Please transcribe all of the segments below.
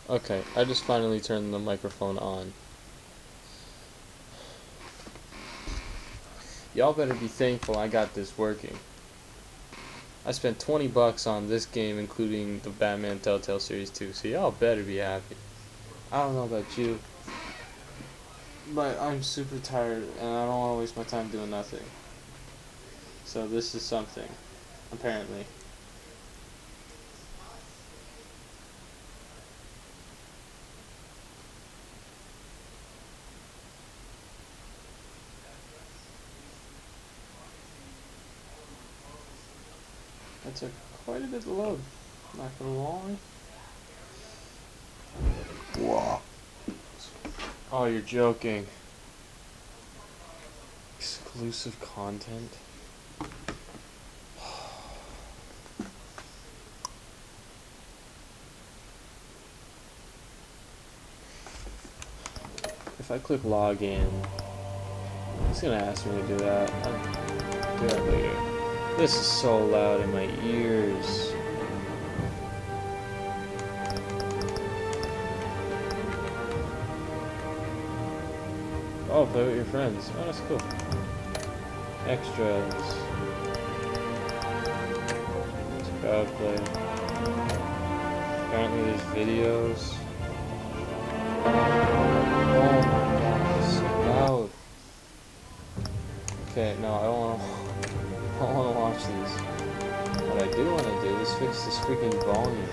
Okay, I just finally turned the microphone on. Y'all better be thankful I got this working. I spent $20 on this game, including the Batman Telltale series too, so y'all better be happy. I don't know about you, but I'm super tired and I don't want to waste my time doing nothing. So this is something, apparently. That took quite a bit to load, not gonna lie. Whoa. Oh, you're joking. Exclusive content? If I click login, it's gonna ask me to do that. I'll do that later. This is so loud in my ears. Oh, play with your friends. Oh, that's cool. Extras. It's crowd play. Apparently there's videos. Oh my god, it's so loud. Okay, no, I don't want to watch these. What I do want to do is fix this freaking volume.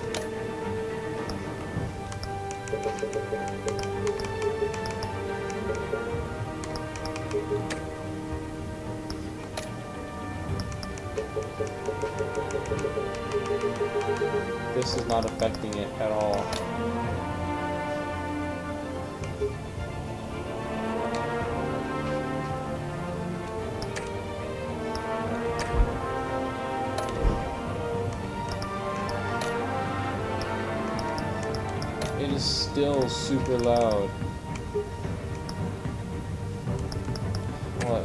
This is not affecting it at all. It is still super loud.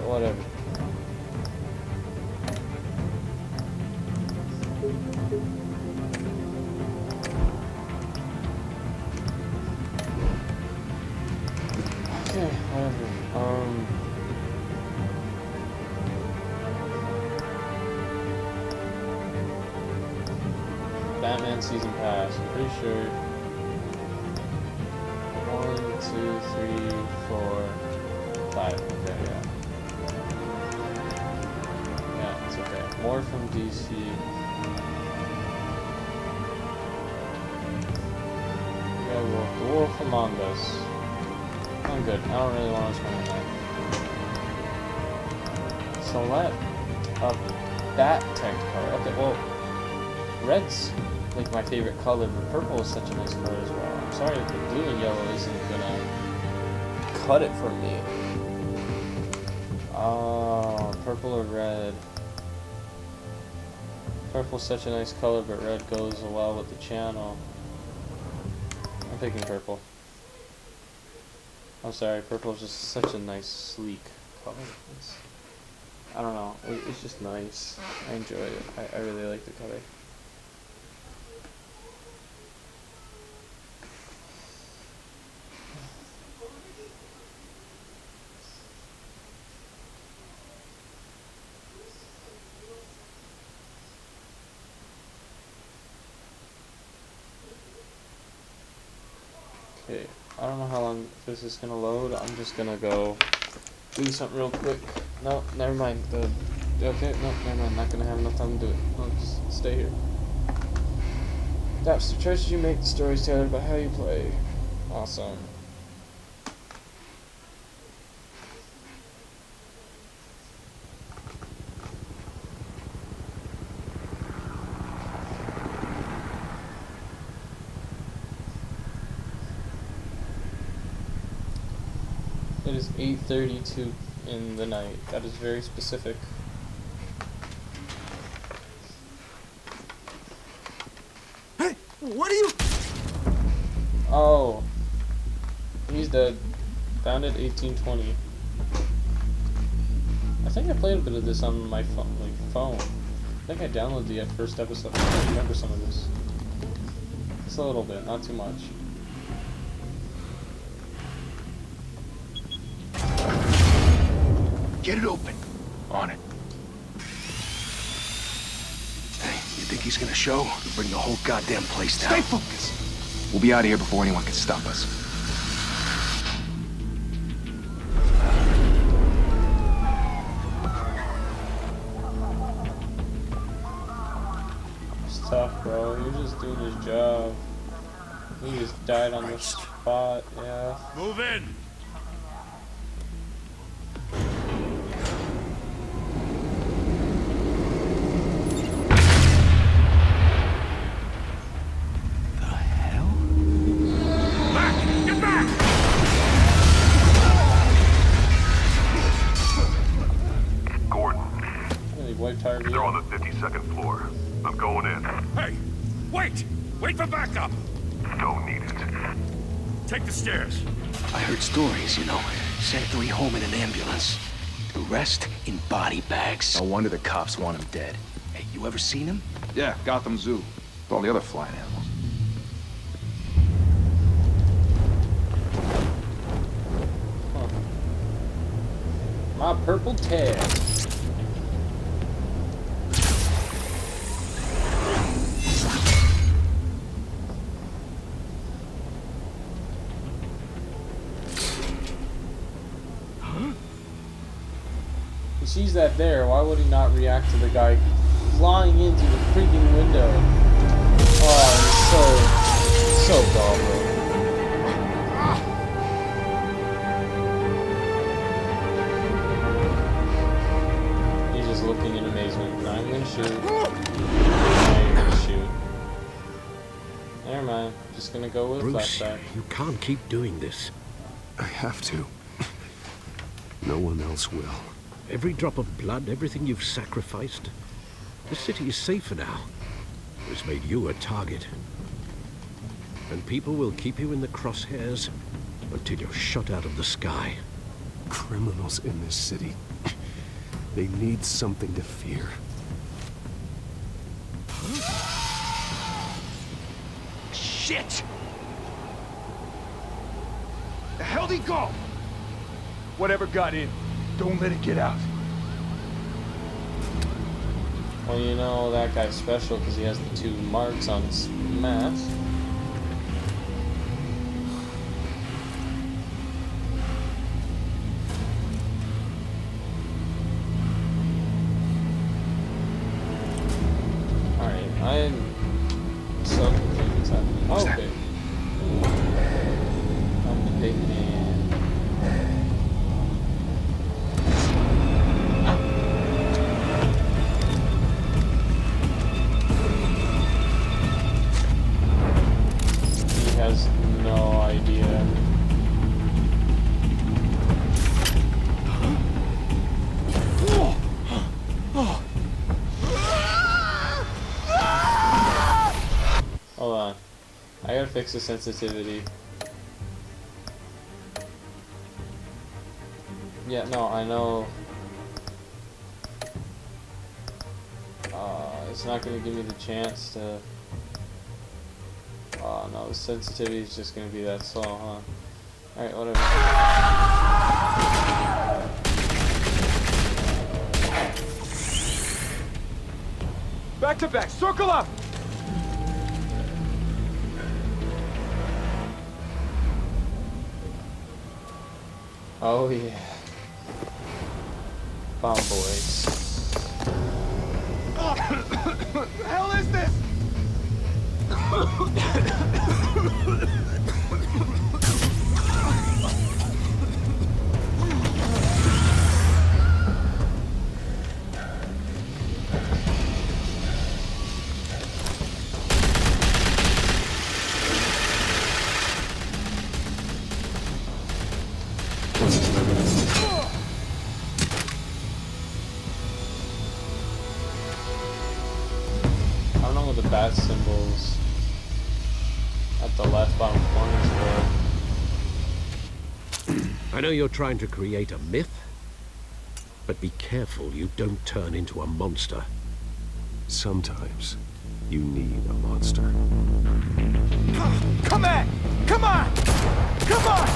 Whatever. Okay, whatever. Batman Season Pass, I'm pretty sure. 1, 2, 3, 4, 5. Okay, yeah. Yeah, it's okay. More from DC. Yeah, The Wolf Among Us. I'm good. I don't really want to spend that. Select a bat tech color. Okay, well, red's like my favorite color, but purple is such a nice color as well. I'm sorry if the blue and yellow isn't gonna cut it for me. Oh, purple or red. Purple's such a nice color, but red goes well with the channel. I'm picking purple. I'm sorry, purple is just such a nice, sleek color. I don't know, it's just nice. I enjoy it. I really like the color. Okay, I don't know how long this is gonna load. I'm just gonna go do something real quick. No, never mind. Okay, no, never mind. Not gonna have enough time to do it. I'll just stay here. That's the choices you make. The stories tailored by how you play. Awesome. It is 8:32 in the night. That is very specific. Hey, what are you? Oh, he's dead. Founded 1820. I think I played a bit of this on my phone. I think I downloaded the first episode. I don't remember some of this. Just a little bit, not too much. Get it open. On it. Hey, you think he's gonna show? We'll bring the whole goddamn place down. Stay focused. We'll be out of here before anyone can stop us. It's tough, bro. You're just doing his job. He just died on the spot, yeah. Move in. The hell? Back! Get back! Gordon, Really wiped Harvey they're on out. the 52nd floor. I'm going in. Hey! Wait! Wait for backup! Don't need it. Take the stairs. I heard stories, you know. Sent 3 home in an ambulance. The rest in body bags. No wonder the cops want him dead. Hey, you ever seen him? Yeah, Gotham Zoo. With all the other flying animals. My purple tag. He sees that there, why would he not react to the guy flying into the freaking window? Oh, so gullible. He's just looking in amazement. No, I'm gonna shoot. I'm gonna shoot. Never mind. Just gonna go with Bruce, flashback. you can't keep doing this. I have to. No one else will. Every drop of blood, everything you've sacrificed. The city is safer now. It's made you a target. And people will keep you in the crosshairs until you're shot out of the sky. Criminals in this city. They need something to fear. Shit! The hell'd he go? Whatever got in, don't let it get out. Well, you know that guy's special because he has the 2 marks on his mask. Alright, I'm so confused what's happening. What's that? Okay. I'm the big man. He has no idea. Hold on. I gotta fix the sensitivity. Yeah, no, I know. It's not gonna give me the chance to. Oh no, the sensitivity is just gonna be that slow, huh? Alright, whatever. Back to back. Circle up. Oh yeah. Bomb boys. What the hell is this? I don't know what the bat symbols at the left bottom corners were. I know you're trying to create a myth, but be careful you don't turn into a monster. Sometimes you need a monster. Come on! Come on! Come on!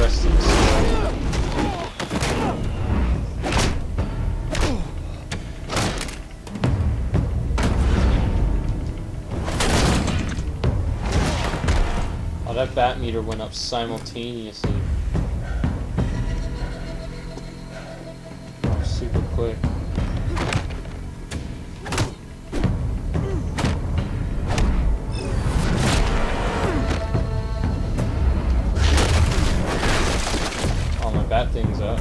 rest in peace. Oh, that bat meter went up simultaneously. Oh, super quick. Oh, my bat thing's up.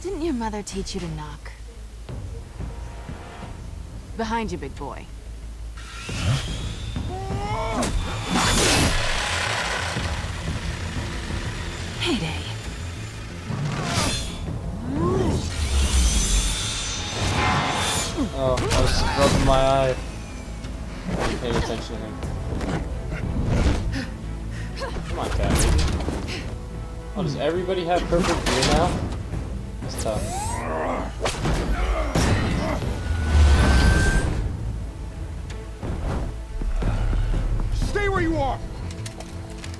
Didn't your mother teach you to knock? Behind you, big boy. Heyday. Oh, I was rubbing my eye. I wasn't paying attention to him. Come on, cat. Oh, does everybody have purple gear now? That's tough. Stay where you are!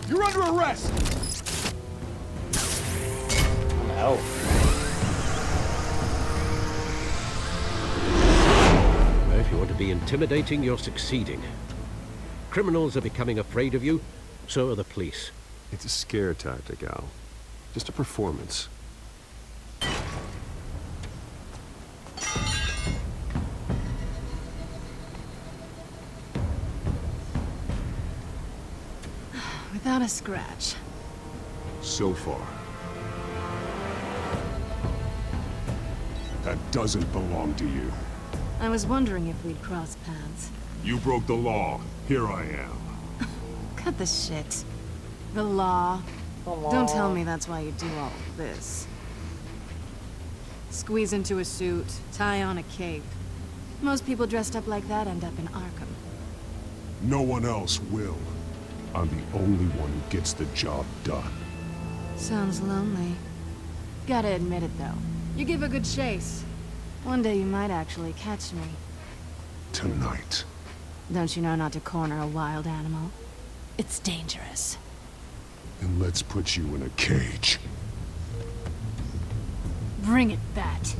You're under arrest! Ow. If you want to be intimidating, you're succeeding. Criminals are becoming afraid of you, so are the police. It's a scare tactic, Al. Just a performance. Without a scratch. So far. That doesn't belong to you. I was wondering if we'd cross paths. You broke the law. Here I am. Cut the shit. The law. Don't tell me that's why you do all of this. Squeeze into a suit, tie on a cape. Most people dressed up like that end up in Arkham. No one else will. I'm the only one who gets the job done. Sounds lonely. Gotta admit it, though. You give a good chase. One day you might actually catch me. Tonight. Don't you know not to corner a wild animal? It's dangerous. Then let's put you in a cage. Bring it, Bat.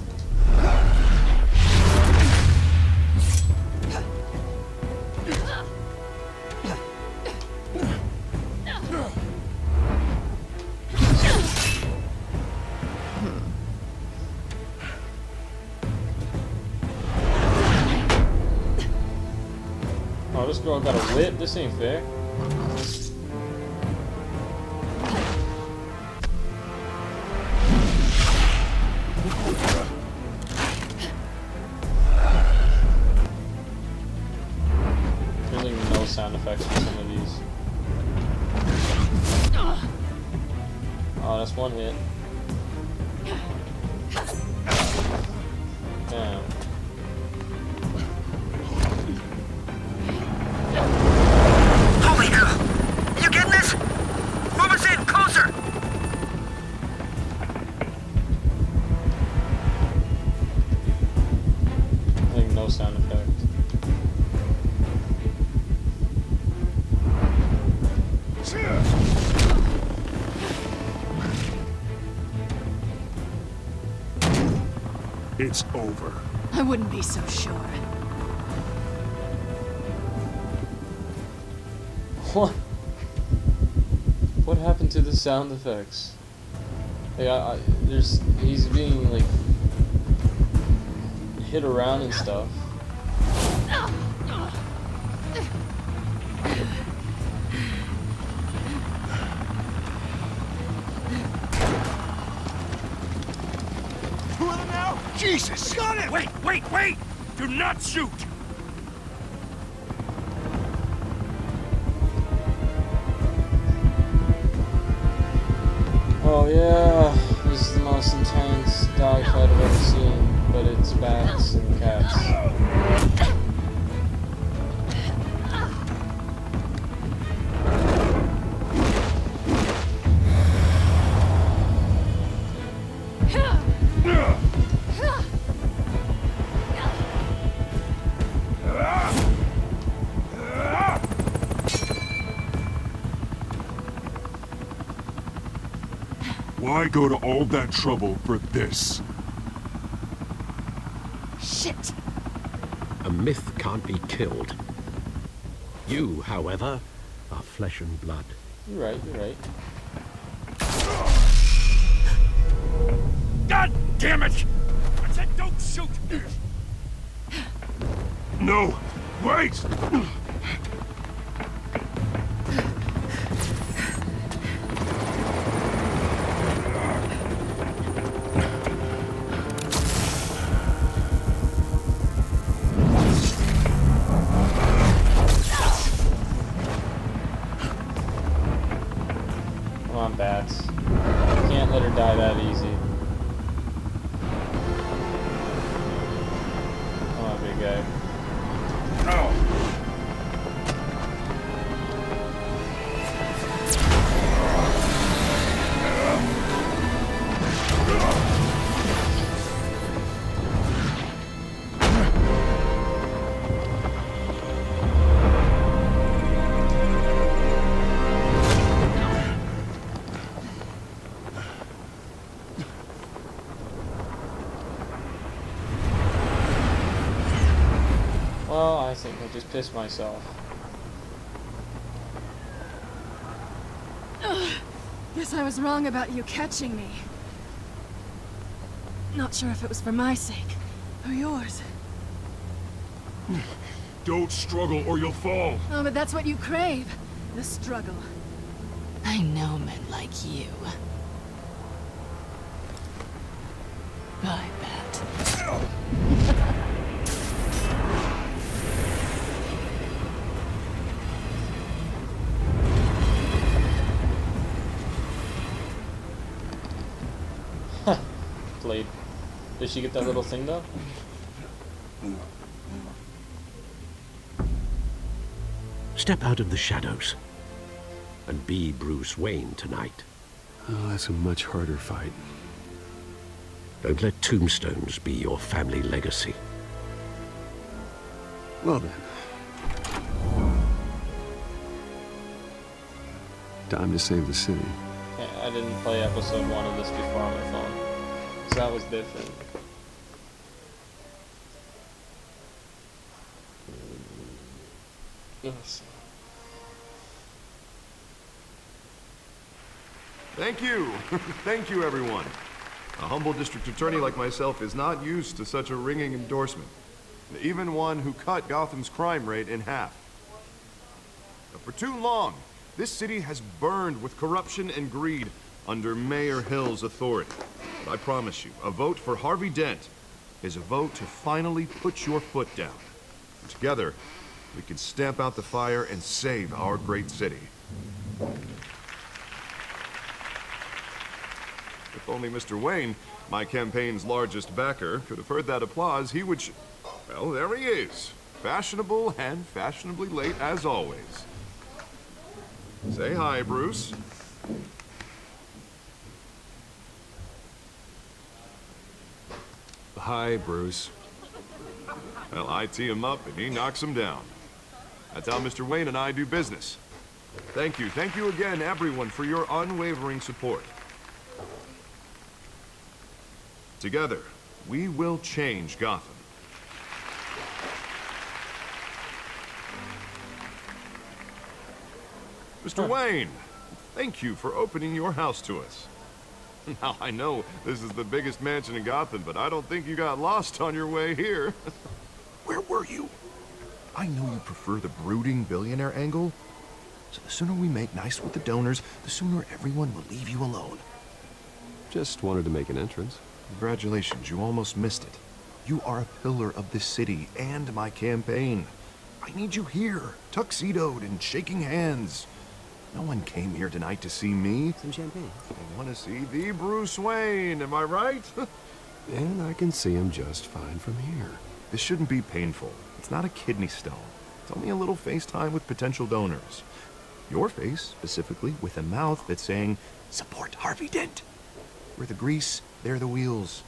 Oh, this girl got a whip? This ain't fair. There's even no sound effects for some of these. Oh, that's one hit. Damn. Holy hell! You getting this? Move us in, closer! Like no sound effect. It's over. I wouldn't be so sure. What? What happened to the sound effects? Like, he's being like hit around and stuff. Pull him now! Jesus! Got him! Wait! Do not shoot! yeah, this is the most intense dogfight I've ever seen, but it's bats and cats. Why go to all that trouble for this? Shit! A myth can't be killed. You, however, are flesh and blood. You're right, you're right. God damn it! I said don't shoot! No! Wait! Come on, bats. Can't let her die that easy. Come on, big guy. Well, I think I just pissed myself. Guess I was wrong about you catching me. Not sure if it was for my sake or yours. Don't struggle or you'll fall. Oh, but that's what you crave. The struggle. I know men like you. Bye, Bat. Blade. Did she get that little thing though? Step out of the shadows and be Bruce Wayne tonight. Oh, that's a much harder fight. Don't let tombstones be your family legacy. Well then. Time to save the city. Yeah, I didn't play episode 1 of this before on my phone. So that was different. Yes. Thank you. Thank you, everyone. A humble district attorney like myself is not used to such a ringing endorsement. Even one who cut Gotham's crime rate in half. But for too long, this city has burned with corruption and greed under Mayor Hill's authority. But I promise you, a vote for Harvey Dent is a vote to finally put your foot down. Together, we can stamp out the fire and save our great city. If only Mr. Wayne, my campaign's largest backer, could have heard that applause, he would well, there he is. Fashionable and fashionably late as always. Say hi, Bruce. Hi, Bruce. Well, I tee him up and he knocks him down. That's how Mr. Wayne and I do business. Thank you again, everyone, for your unwavering support. Together, we will change Gotham. Mr. Wayne, thank you for opening your house to us. Now, I know this is the biggest mansion in Gotham, but I don't think you got lost on your way here. Where were you? I know you prefer the brooding billionaire angle, so the sooner we make nice with the donors, the sooner everyone will leave you alone. Just wanted to make an entrance. Congratulations, you almost missed it. You are a pillar of this city and my campaign. I need you here, tuxedoed and shaking hands. No one came here tonight to see me. Some champagne. They want to see the Bruce Wayne, am I right? And I can see him just fine from here. This shouldn't be painful. It's not a kidney stone. It's only a little FaceTime with potential donors. Your face, specifically, with a mouth that's saying, support Harvey Dent. We're the grease, they're the wheels.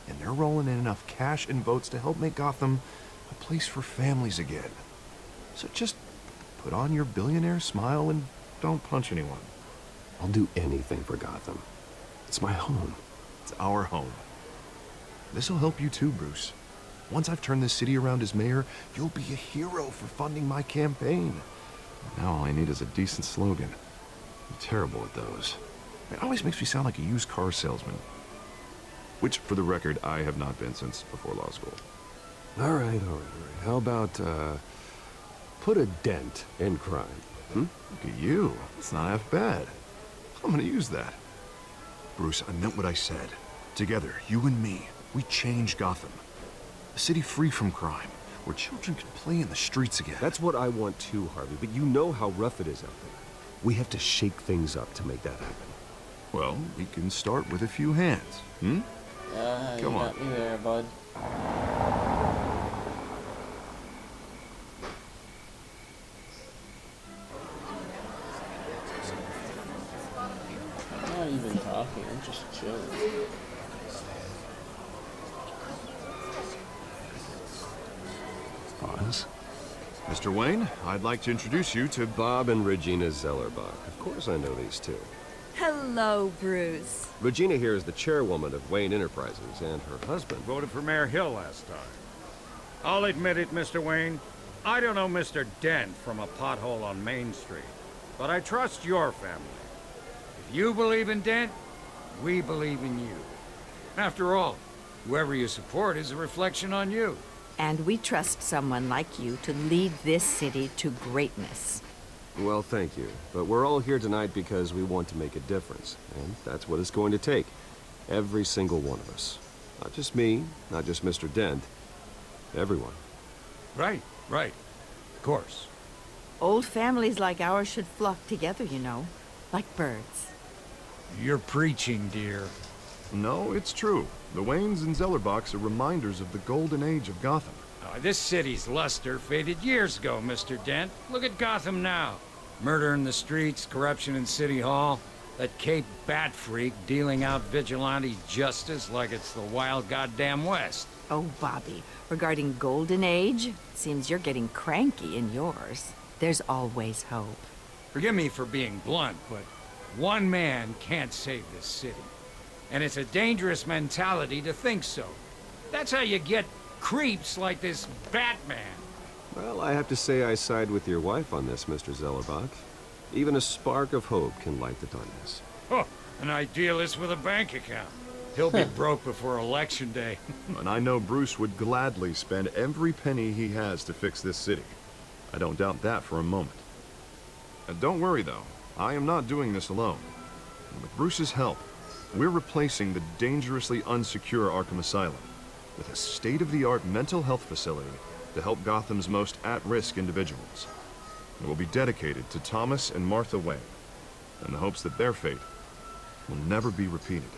And they're rolling in enough cash and votes to help make Gotham a place for families again. So just put on your billionaire smile and don't punch anyone. I'll do anything for Gotham. It's my home. It's our home. This'll help you too, Bruce. Once I've turned this city around as mayor, you'll be a hero for funding my campaign. Now all I need is a decent slogan. I'm terrible at those. It always makes me sound like a used car salesman. Which, for the record, I have not been since before law school. All right. How about, put a dent in crime? Look at you. It's not half bad. I'm gonna use that. Bruce, I meant what I said. Together, you and me, we change Gotham. A city free from crime, where children can play in the streets again. That's what I want too, Harvey, but you know how rough it is out there. We have to shake things up to make that happen. Well, we can start with a few hands, Yeah, Come you on. got me there, bud. I'm not even talking, I'm just chilling. Pause. Mr. Wayne, I'd like to introduce you to Bob and Regina Zellerbach. Of course I know these two. Hello, Bruce. Regina here is the chairwoman of Wayne Enterprises, and her husband... Voted for Mayor Hill last time. I'll admit it, Mr. Wayne. I don't know Mr. Dent from a pothole on Main Street, but I trust your family. If you believe in Dent, we believe in you. After all, whoever you support is a reflection on you. And we trust someone like you to lead this city to greatness. Well, thank you. But we're all here tonight because we want to make a difference. And that's what it's going to take. Every single one of us. Not just me, not just Mr. Dent. Everyone. Right. Of course. Old families like ours should flock together, you know. Like birds. You're preaching, dear. No, it's true. The Waynes and Zellerbachs are reminders of the golden age of Gotham. This city's luster faded years ago, Mr. Dent. Look at Gotham now. Murder in the streets, corruption in City Hall, that Cape Bat freak dealing out vigilante justice like it's the wild goddamn West. Oh, Bobby, regarding Golden Age, seems you're getting cranky in yours. There's always hope. Forgive me for being blunt, but one man can't save this city. And it's a dangerous mentality to think so. That's how you get creeps like this Batman. Well, I have to say I side with your wife on this, Mr. Zellerbach. Even a spark of hope can light the darkness. Oh, an idealist with a bank account. He'll be broke before Election Day. And I know Bruce would gladly spend every penny he has to fix this city. I don't doubt that for a moment. And don't worry, though. I am not doing this alone. And with Bruce's help, we're replacing the dangerously unsecure Arkham Asylum with a state-of-the-art mental health facility to help Gotham's most at-risk individuals. It will be dedicated to Thomas and Martha Wayne, in the hopes that their fate will never be repeated.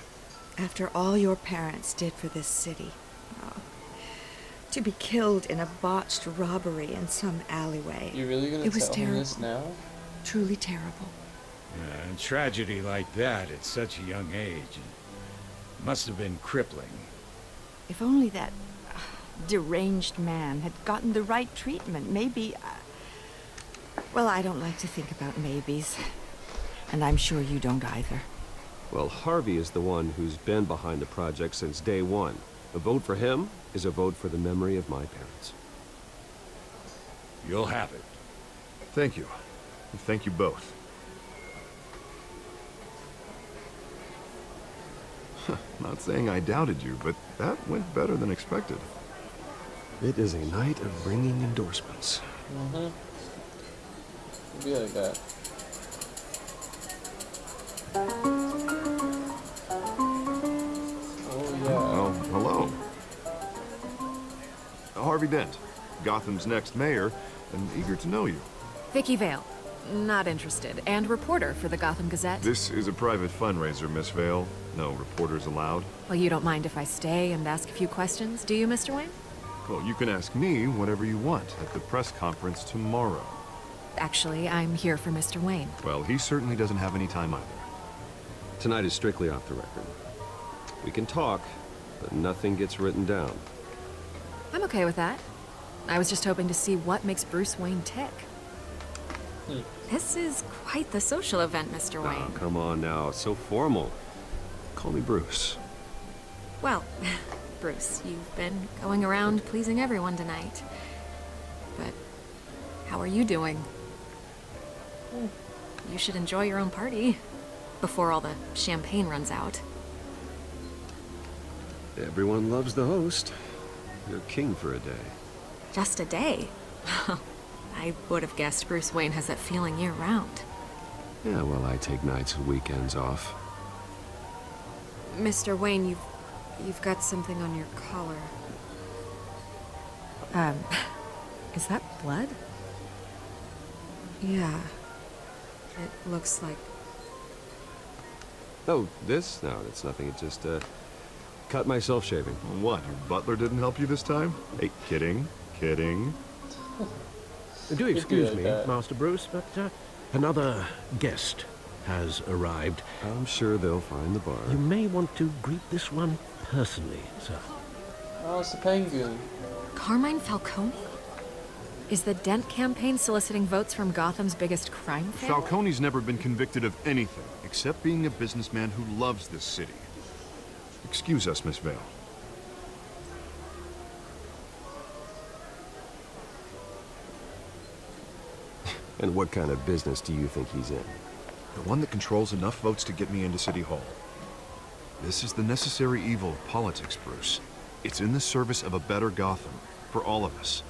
After all your parents did for this city, to be killed in a botched robbery in some alleyway. You really gonna it was tell terrible. him this now? Truly terrible. And tragedy like that at such a young age must have been crippling. If only that deranged man had gotten the right treatment, maybe... Well, I don't like to think about maybes. And I'm sure you don't either. Well, Harvey is the one who's been behind the project since day one. A vote for him is a vote for the memory of my parents. You'll have it. Thank you. And thank you both. Not saying I doubted you, but that went better than expected. It is a night of ringing endorsements. It'd be like that. Oh, yeah. Oh, hello. Harvey Dent, Gotham's next mayor, and eager to know you. Vicky Vale. Not interested. And reporter for the Gotham Gazette. This is a private fundraiser, Miss Vale. No reporters allowed. Well, you don't mind if I stay and ask a few questions, do you, Mr. Wayne? Well, you can ask me whatever you want at the press conference tomorrow. Actually, I'm here for Mr. Wayne. Well, he certainly doesn't have any time either. Tonight is strictly off the record. We can talk, but nothing gets written down. I'm okay with that. I was just hoping to see what makes Bruce Wayne tick. This is quite the social event, Mr. Wayne. Oh, come on now. It's so formal. Call me Bruce. Well, Bruce, you've been going around pleasing everyone tonight. But how are you doing? You should enjoy your own party before all the champagne runs out. Everyone loves the host. You're king for a day. Just a day? I would have guessed Bruce Wayne has that feeling year-round. Yeah, well, I take nights and weekends off. Mr. Wayne, you've got something on your collar. Is that blood? Yeah. It looks like... Oh, this? No, it's nothing. It just, cut myself shaving. What, your butler didn't help you this time? Hey, kidding. Kidding. Do excuse me, Master Bruce, but another guest has arrived. I'm sure they'll find the bar. You may want to greet this one personally, sir. Oh, it's the Penguin. Carmine Falcone? Is the Dent campaign soliciting votes from Gotham's biggest crime family? Falcone's never been convicted of anything, except being a businessman who loves this city. Excuse us, Miss Vale. And what kind of business do you think he's in? The one that controls enough votes to get me into City Hall. This is the necessary evil of politics, Bruce. It's in the service of a better Gotham, for all of us.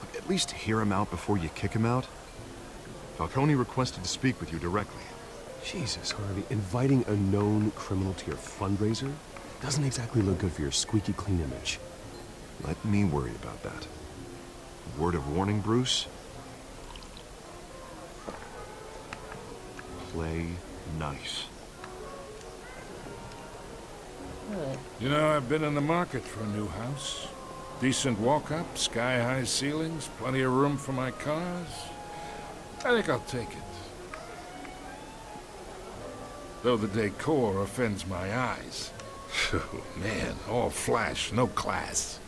Look, at least hear him out before you kick him out. Falcone requested to speak with you directly. Jesus, Harvey, inviting a known criminal to your fundraiser doesn't exactly look good for your squeaky clean image. Let me worry about that. Word of warning, Bruce. Play nice. You know, I've been in the market for a new house. Decent walk-up, sky-high ceilings, plenty of room for my cars. I think I'll take it. Though the decor offends my eyes. Oh, man, all flash, no class.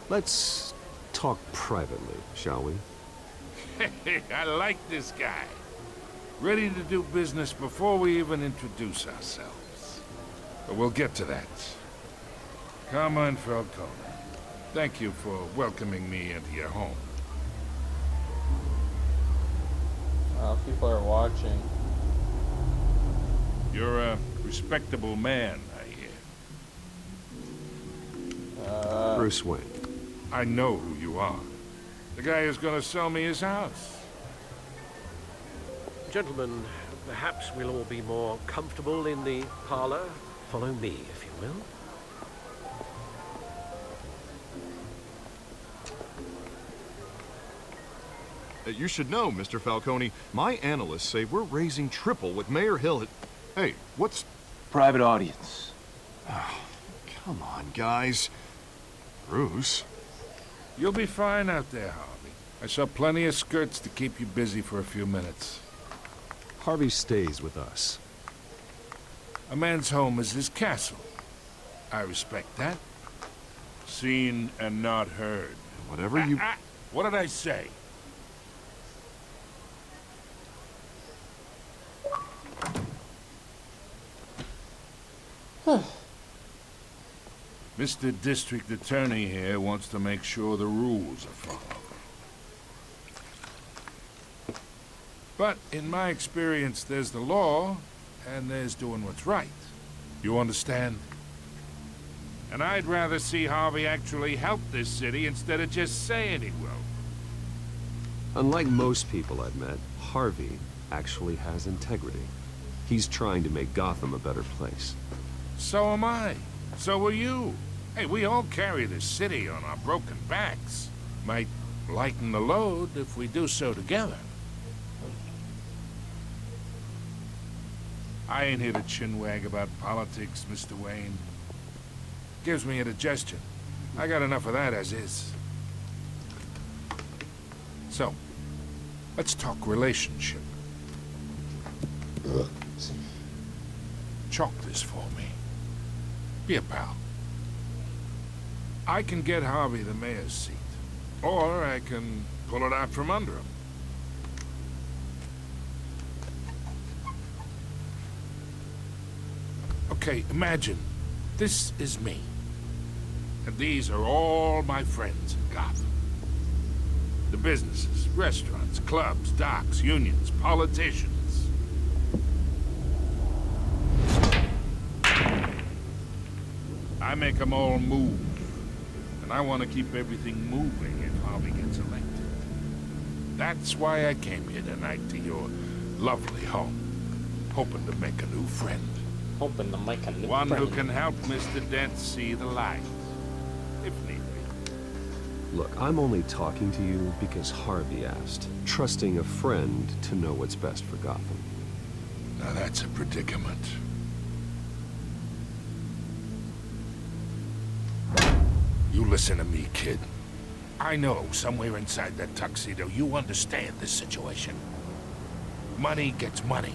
Let's talk privately, shall we? Hey, I like this guy. Ready to do business before we even introduce ourselves. But we'll get to that. Carmine Falcone, thank you for welcoming me into your home. People are watching. You're a respectable man, I hear. Bruce Wayne. I know who you are. The guy who's gonna sell me his house. Gentlemen, perhaps we'll all be more comfortable in the parlor. Follow me, if you will. You should know, Mr. Falcone, my analysts say we're raising triple with Mayor Hill at... Hey, what's... Private audience. Oh, come on, guys. Bruce? You'll be fine out there, Harvey. I saw plenty of skirts to keep you busy for a few minutes. Harvey stays with us. A man's home is his castle. I respect that. Seen and not heard. Whatever you... What did I say? Mr. District Attorney here wants to make sure the rules are followed. But in my experience, there's the law, and there's doing what's right. You understand? And I'd rather see Harvey actually help this city instead of just saying he will. Unlike most people I've met, Harvey actually has integrity. He's trying to make Gotham a better place. So am I. So will you. Hey, we all carry this city on our broken backs. Might lighten the load if we do so together. I ain't here to chinwag about politics, Mr. Wayne. Gives me indigestion. I got enough of that as is. So, let's talk relationship. Chalk this for me. Be a pal. I can get Harvey the mayor's seat, or I can pull it out from under him. Okay, imagine this is me, and these are all my friends in Gotham. The businesses, restaurants, clubs, docks, unions, politicians. I make them all move, and I want to keep everything moving if Harvey gets elected. That's why I came here tonight to your lovely home, hoping to make a new friend. Hoping to make a new One friend. who can help Mr. Dent see the light, if need be. Look, I'm only talking to you because Harvey asked, trusting a friend to know what's best for Gotham. Now that's a predicament. You listen to me, kid. I know somewhere inside that tuxedo you understand this situation. Money gets money.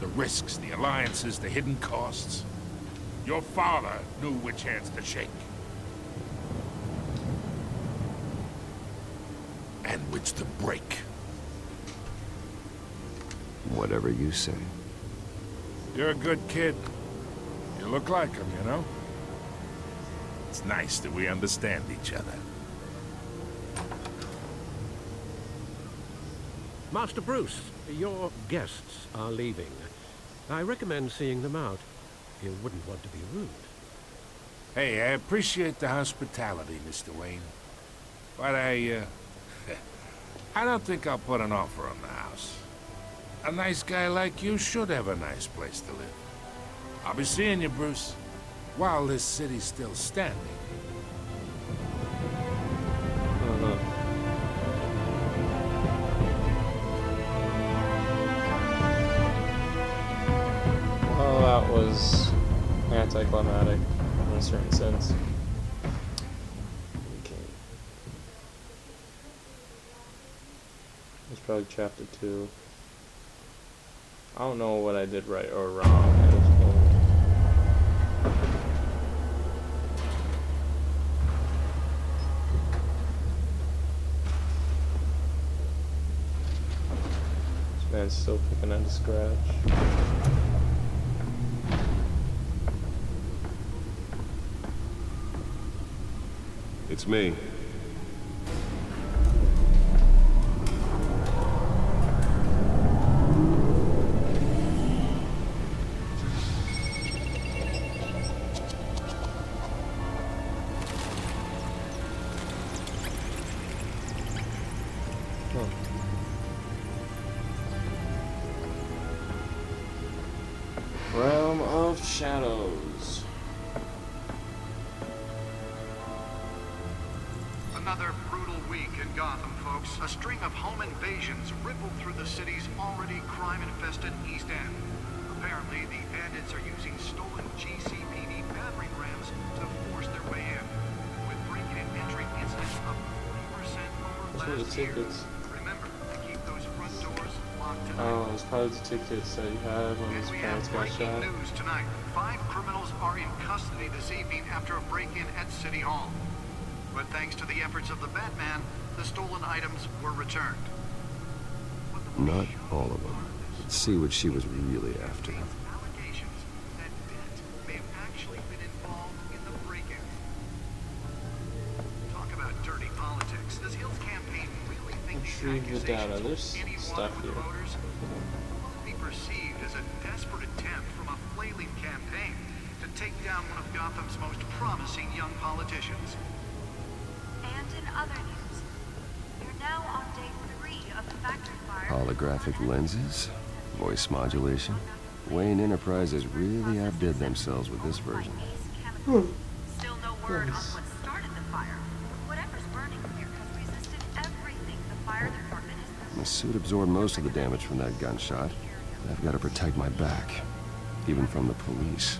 The risks, the alliances, the hidden costs. Your father knew which hands to shake. And which to break. Whatever you say. You're a good kid. You look like him, you know? It's nice that we understand each other. Master Bruce, your guests are leaving. I recommend seeing them out. You wouldn't want to be rude. Hey, I appreciate the hospitality, Mr. Wayne. But I don't think I'll put an offer on the house. A nice guy like you should have a nice place to live. I'll be seeing you, Bruce, while this city's still standing. Well, that was anticlimactic in a certain sense. Okay. It's probably chapter 2. I don't know what I did right or wrong at this point. This man's still picking at the scratch. It's me. Realm of Shadows. Another brutal week in Gotham, folks. A string of home invasions rippled through the city's already crime-infested East End. Apparently, the bandits are using stolen GCPD battering rams to force their way in, with break-in and entry incidents up 40% over last year. Remember to keep those front doors locked tonight. Oh, it's probably the tickets that you had when his parents got shot. News tonight. 5 criminals are in custody this evening after a break-in at City Hall. But thanks to the efforts of the Batman, the stolen items were returned. Not all of them. Let's see what she was really after. Allegations that Dent may have actually been involved in the break-in. Talk about dirty politics. Does Hill's campaign really think these Retrieve the data. accusations There's any one stuff of the here. voters will be perceived as a desperate attempt from a flailing campaign to take down one of Gotham's most promising young politicians. And in other news, you're now on day 3 of the factory fire. Holographic lenses? Voice modulation? Wayne Enterprises really outdid themselves with this version. Still no word on what started the fire. Whatever's burning here has resisted everything the fire department has. My suit absorbed most of the damage from that gunshot. I've got to protect my back. even from the police.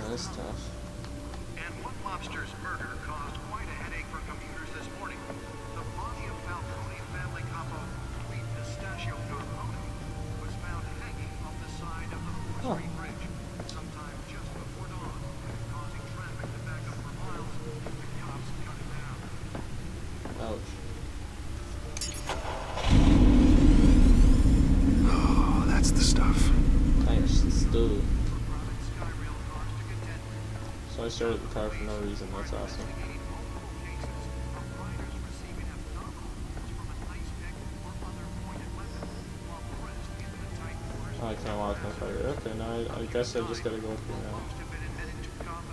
That's tough. And one mobster's murder caused quite a headache for commuters this morning. The body of Falcone family capo Luis Pistachio Carmine was found hanging off the side of the 4th Street Bridge sometime just before dawn, causing traffic to back up for miles. The cops cut it down. Ouch. Oh, that's the stuff. Nice stuff. So I started the car for no reason. That's awesome. Oh, I can't walk no further. Okay, now I guess I just gotta go through now.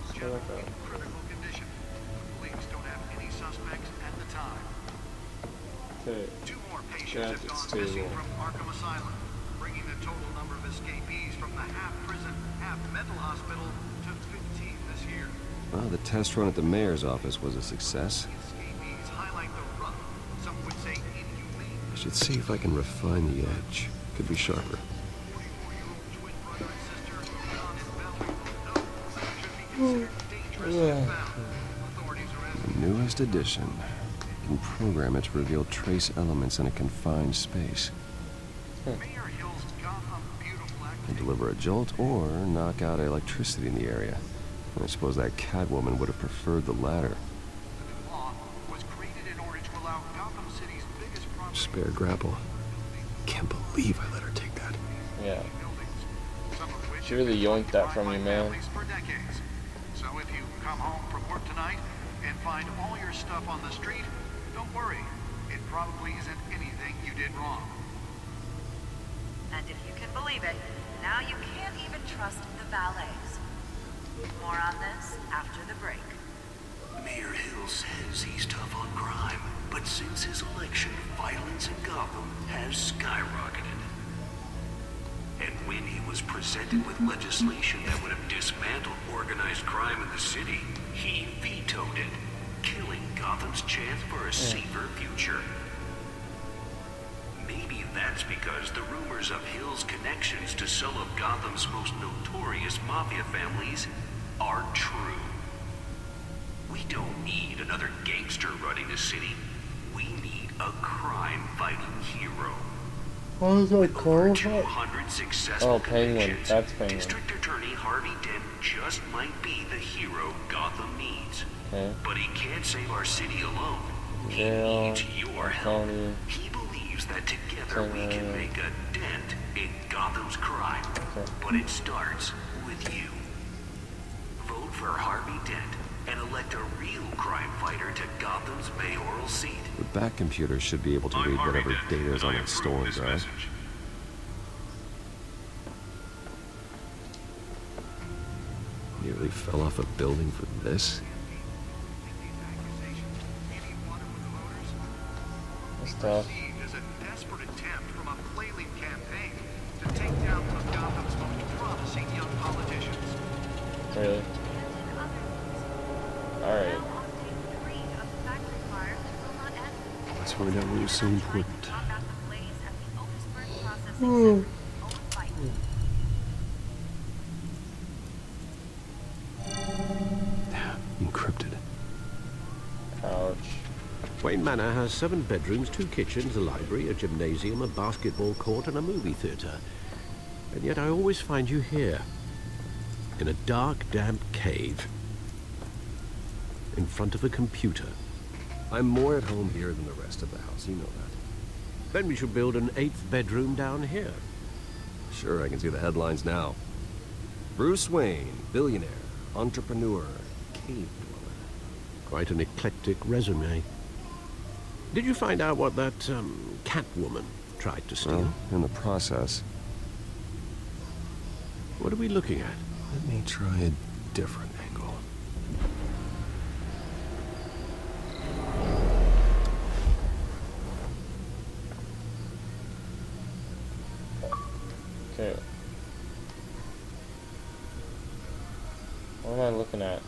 Let's try that out. Okay. Two more patients have gone missing from Arkham Asylum, bringing the total number of escapees from the half-prison, half-mental hospital to 15 this year. Well, the test run at the mayor's office was a success. Escapees highlight the rough, some would say inhumane. I should see if I can refine the edge. Could be sharper. Newest edition. You can program it to reveal trace elements in a confined space. And deliver a jolt or knock out electricity in the area. And I suppose that Catwoman would have preferred the latter. Spare grapple. Can't believe I let her take that. Yeah. She really yoinked that from you, man. So if you come home from work tonight and find all your stuff on the street, don't worry. It probably isn't anything you did wrong. And if you can believe it, now you can't even trust the valets. More on this after the break. Mayor Hill says he's tough on crime, but since his election, violence in Gotham has skyrocketed. And when he was presented with legislation that would have dismantled organized crime in the city, he vetoed it, killing Gotham's chance for a safer future. Maybe that's because the rumors of Hill's connections to some of Gotham's most notorious mafia families are true. We don't need another gangster running the city. We need a crime-fighting hero. What is that called? 200 successful Oh, Penguin. That's Penguin. District Attorney Harvey Dent just might be the hero Gotham needs. Okay. But he can't save our city alone. He Jail, needs your help. Tony. He believes that together we can make a dent in Gotham's crime. Okay. But it starts with you. Vote for Harvey Dent and elect a real crime fighter to Gotham's mayoral seat. The back computer should be able to read whatever data is on that storm drive. Nearly fell off a building for this? That's tough. Is a desperate attempt from a flailing campaign to take down one of Gotham's most promising young politicians. Really? Alright. Let's find out what was so important. Encrypted. Ouch. Wayne Manor has 7 bedrooms, 2 kitchens, a library, a gymnasium, a basketball court, and a movie theater. And yet I always find you here, in a dark, damp cave, in front of a computer. I'm more at home here than the rest of the house, you know that. Then we should build an 8th bedroom down here. Sure, I can see the headlines now. Bruce Wayne, billionaire, entrepreneur, cave dweller. Quite an eclectic resume. Did you find out what that, Catwoman tried to steal? Well, in the process. What are we looking at? Let me try a different angle. Okay. What am I looking at?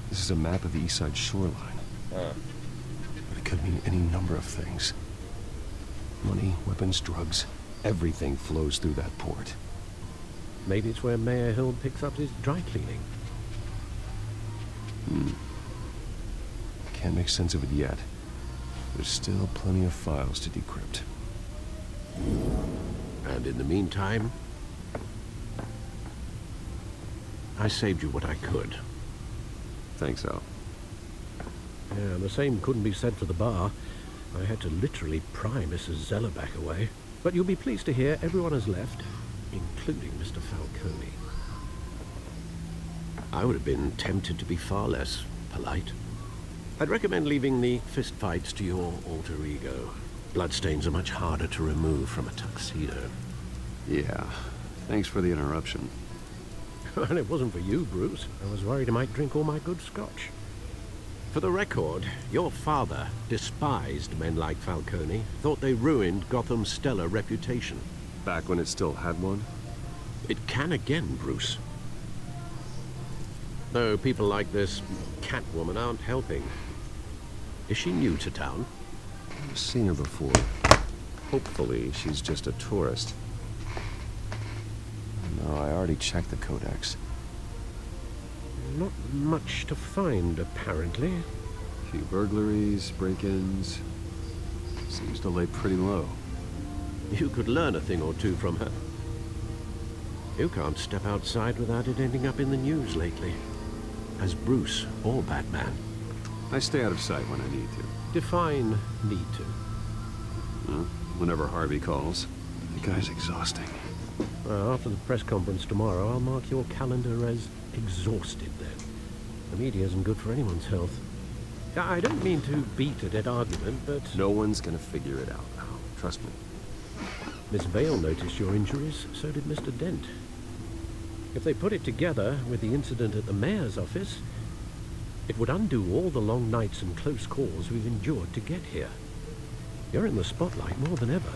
This is a map of the East Side shoreline. But it could mean any number of things. Money, weapons, drugs, everything flows through that port. Maybe it's where Mayor Hill picks up his dry cleaning. Can't make sense of it yet. There's still plenty of files to decrypt. And in the meantime, I saved you what I could. Thanks, Al. Yeah, the same couldn't be said for the bar. I had to literally pry Mrs. Zeller back away. But you'll be pleased to hear everyone has left, including Mr. Falcone. I would have been tempted to be far less polite. I'd recommend leaving the fistfights to your alter ego. Bloodstains are much harder to remove from a tuxedo. Yeah, thanks for the interruption. And it wasn't for you, Bruce. I was worried I might drink all my good scotch. For the record, your father despised men like Falcone, thought they ruined Gotham's stellar reputation. Back when it still had one? It can again, Bruce. Though people like this Catwoman aren't helping. Is she new to town? I've seen her before. Hopefully, she's just a tourist. No, I already checked the codex. Not much to find, apparently. A few burglaries, break-ins. Seems to lay pretty low. You could learn a thing or two from her. You can't step outside without it ending up in the news lately. As Bruce or Batman. I stay out of sight when I need to. Define need to. Well, whenever Harvey calls. The guy's exhausting. Well, after the press conference tomorrow, I'll mark your calendar as exhausted then. The media isn't good for anyone's health. I don't mean to beat a dead argument, but... No one's gonna figure it out now. Trust me. Miss Vale noticed your injuries, so did Mr. Dent. If they put it together with the incident at the mayor's office, it would undo all the long nights and close calls we've endured to get here. You're in the spotlight more than ever.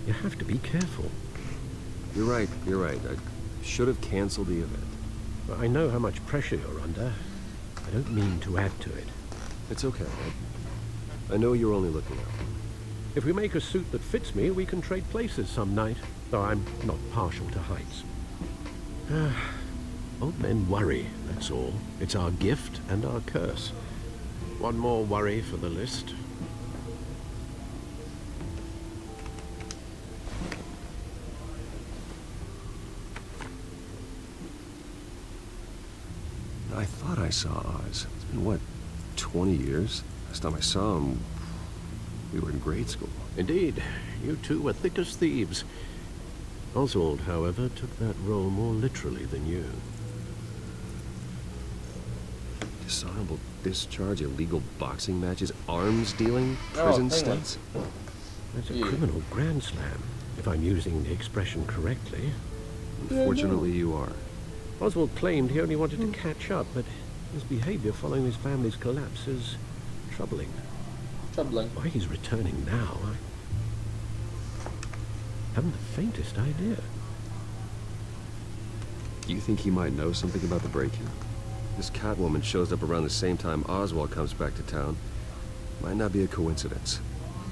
You have to be careful. You're right. I should have canceled the event. I know how much pressure you're under. I don't mean to add to it. It's okay. I know you're only looking out. If we make a suit that fits me, we can trade places some night. Though I'm not partial to heights. Old men worry, that's all. It's our gift and our curse. One more worry for the list. I thought I saw Oz. It's been, what, 20 years? Last time I saw him, we were in grade school. Indeed. You two were thick as thieves. Oswald, however, took that role more literally than you. Dishonorable discharge, illegal boxing matches, arms dealing, prison stints. That's a criminal grand slam, if I'm using the expression correctly. Unfortunately, you are. Oswald claimed he only wanted to catch up, but his behavior following his family's collapse is troubling. Why he's returning now, I haven't the faintest idea. Do you think he might know something about the break-in? This Catwoman shows up around the same time Oswald comes back to town. Might not be a coincidence.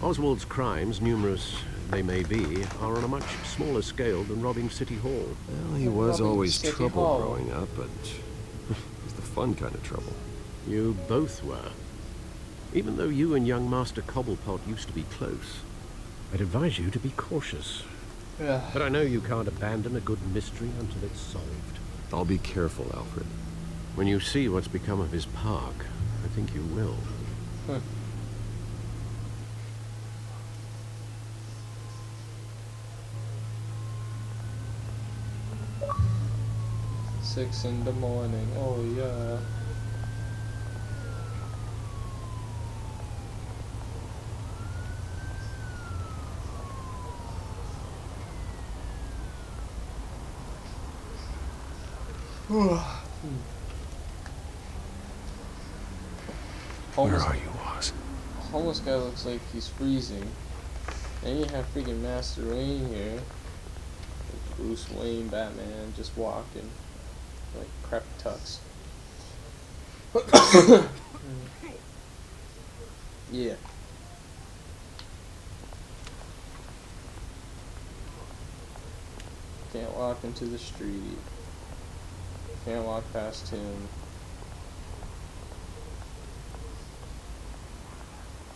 Oswald's crimes, numerous they may be, are on a much smaller scale than robbing City Hall. Well, he was always trouble growing up, but it's the fun kind of trouble. You both were. Even though you and young Master Cobblepot used to be close, I'd advise you to be cautious. Yeah. But I know you can't abandon a good mystery until it's solved. I'll be careful, Alfred. When you see what's become of his park, I think you will. Huh. Six in the morning, oh yeah. Where are you, Oz? Homeless guy looks like he's freezing. And you have freaking Master Wayne here. Bruce Wayne, Batman, just walking. Like crap tux. Yeah. Can't walk into the street. Can't walk past him.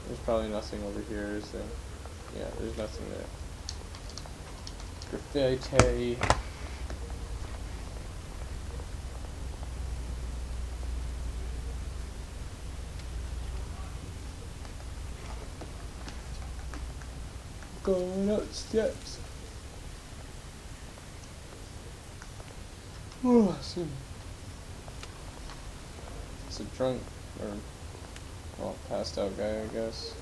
There's probably nothing over here, is there? Yeah, there's nothing there. Graffiti. Going up steps. Oh, see. It's a drunk, or, well, passed out guy, I guess.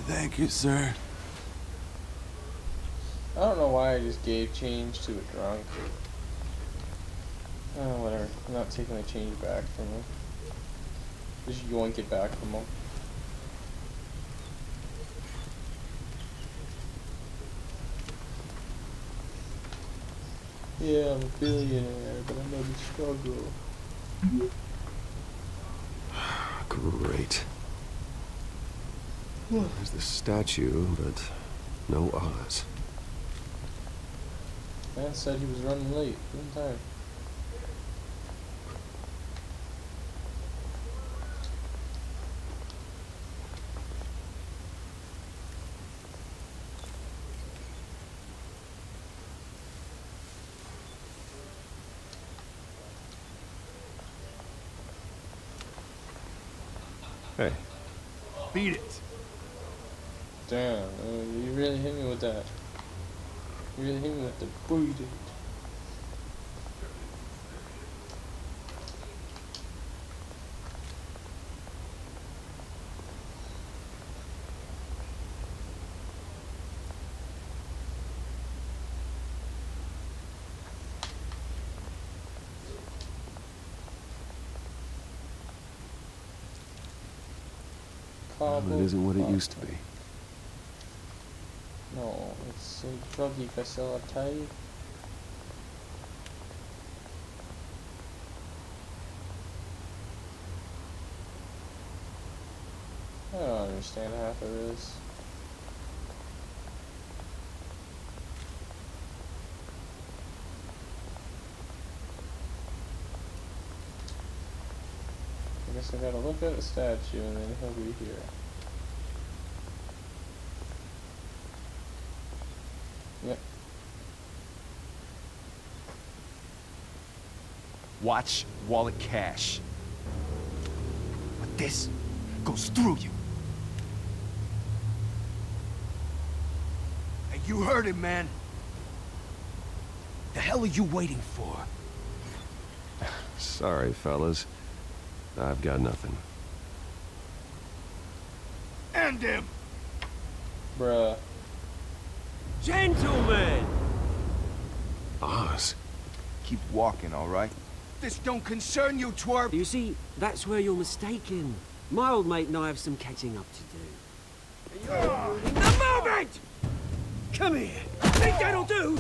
Thank you, sir. I don't know why I just gave change to a drunk. Oh, whatever. I'm not taking the change back from him. Just yoink it back from him. Yeah, I'm a billionaire, but I know the struggle. Great. There's the statue, but no Oz. Man said he was running late. Good time. Hey. Beat it. Damn, you really hit me with that. You really hit me with the beat it. Well, it isn't what it used to be. No, it's a druggy facility. I don't understand half of this. I guess I gotta look at the statue and then he'll be here. Yep. Watch wallet cash. But this goes through you. Hey, you heard him, man. The hell are you waiting for? Sorry, fellas. I've got nothing. End him! Bruh. Gentlemen! Oz. Keep walking, all right? This don't concern you, twerp! You see, that's where you're mistaken. My old mate and I have some catching up to do. The moment! Come here! Think that'll do?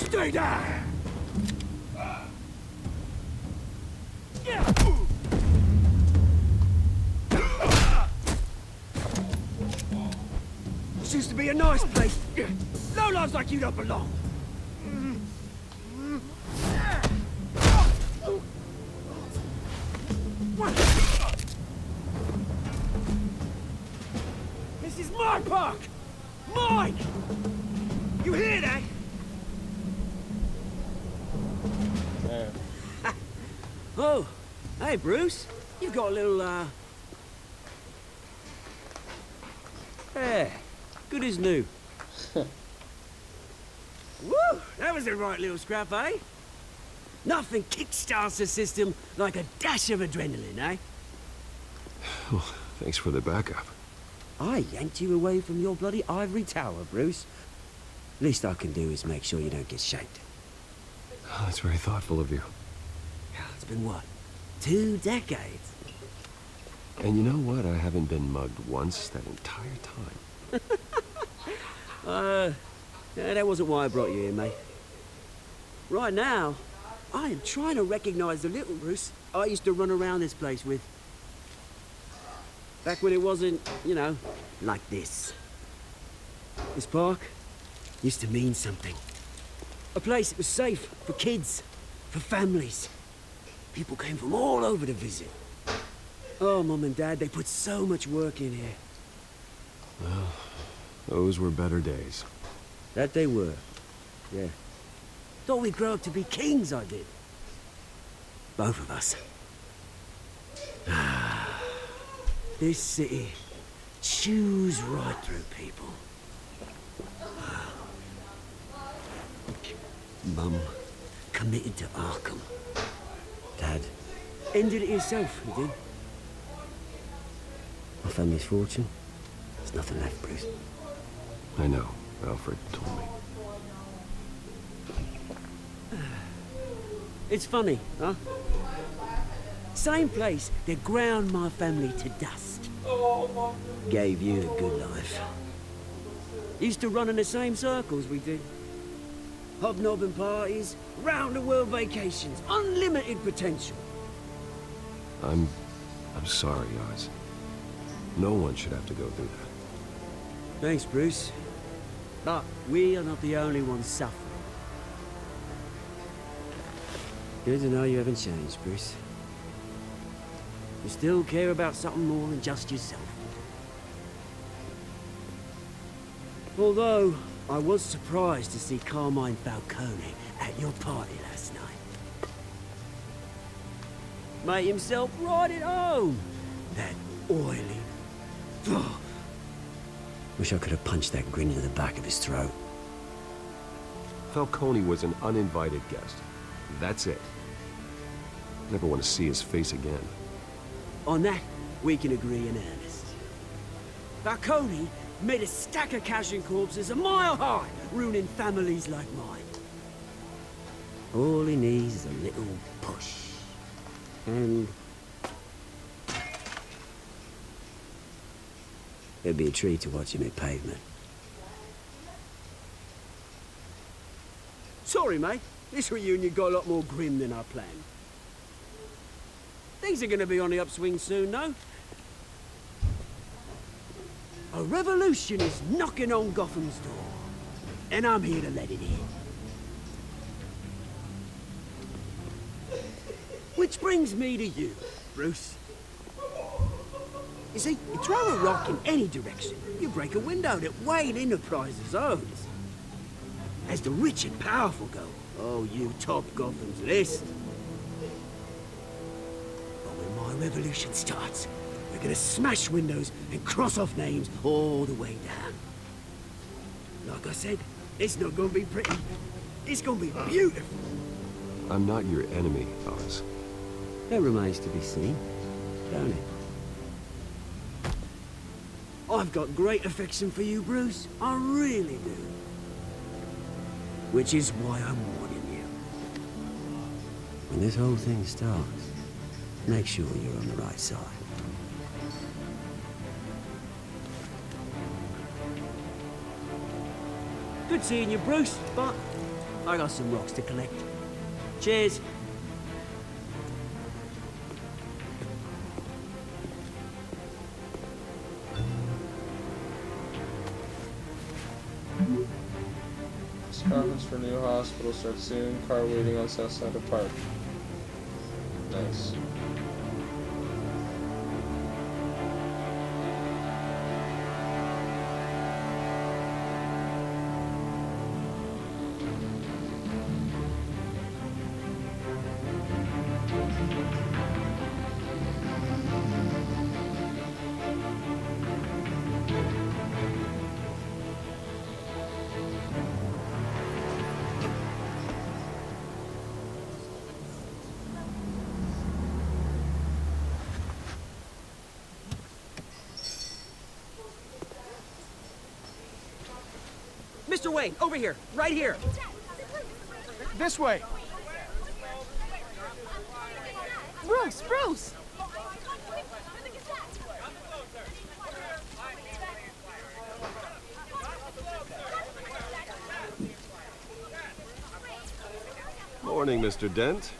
Stay down! This used to be a nice place. Lowlifes like you don't belong. This is my park! Mine! You hear that? Damn. Oh, hey Bruce. You've got a little, There. Good as new. Woo! That was a right little scrap, eh? Nothing kickstarts the system like a dash of adrenaline, eh? Well, thanks for the backup. I yanked you away from your bloody ivory tower, Bruce. Least I can do is make sure you don't get shanked. Oh, that's very thoughtful of you. Yeah, it's been what? 2 decades? And you know what? I haven't been mugged once that entire time. Yeah, that wasn't why I brought you here, mate. Right now, I am trying to recognize the little Bruce I used to run around this place with. Back when it wasn't, you know, like this. This park used to mean something. A place that was safe for kids, for families. People came from all over to visit. Oh, Mum and Dad, they put so much work in here. Well, those were better days. That they were. Yeah. Thought we'd grow up to be kings, I did. Both of us. This city chews right through people. Mum committed to Arkham. Dad ended it himself, he did. My family's fortune. There's nothing left, Bruce. I know. Alfred told me. It's funny, huh? Same place that ground my family to dust. Gave you a good life. Used to run in the same circles we did. Hobnobbing parties, round-the-world vacations, unlimited potential. I'm sorry, Oz. No one should have to go through that. Thanks, Bruce. But we are not the only ones suffering. Good to know you haven't changed, Bruce. You still care about something more than just yourself. Although, I was surprised to see Carmine Falcone at your party last night. Made himself right at home. That oily... Wish I could have punched that grin into the back of his throat. Falcone was an uninvited guest. That's it. Never want to see his face again. On that, we can agree in earnest. Falcone made a stack of cashing corpses a mile high, ruining families like mine. All he needs is a little push. And... it'd be a treat to watch him hit pavement. Sorry, mate. This reunion got a lot more grim than I planned. Things are gonna be on the upswing soon, though. A revolution is knocking on Gotham's door. And I'm here to let it in. Which brings me to you, Bruce. You see, you throw a rock in any direction, you break a window that Wayne Enterprises owns. As the rich and powerful go, oh, you top Gotham's list. But when my revolution starts, we're gonna smash windows and cross off names all the way down. Like I said, it's not gonna be pretty. It's gonna be beautiful. I'm not your enemy, Oz. That remains to be seen, don't it? I've got great affection for you, Bruce. I really do. Which is why I'm warning you. When this whole thing starts, make sure you're on the right side. Good seeing you, Bruce, but I got some rocks to collect. Cheers. Conference for new hospital starts soon. Car waiting on south side of park. Nice. Mr. Wayne, over here, right here. This way. Bruce! Morning, Mr. Dent.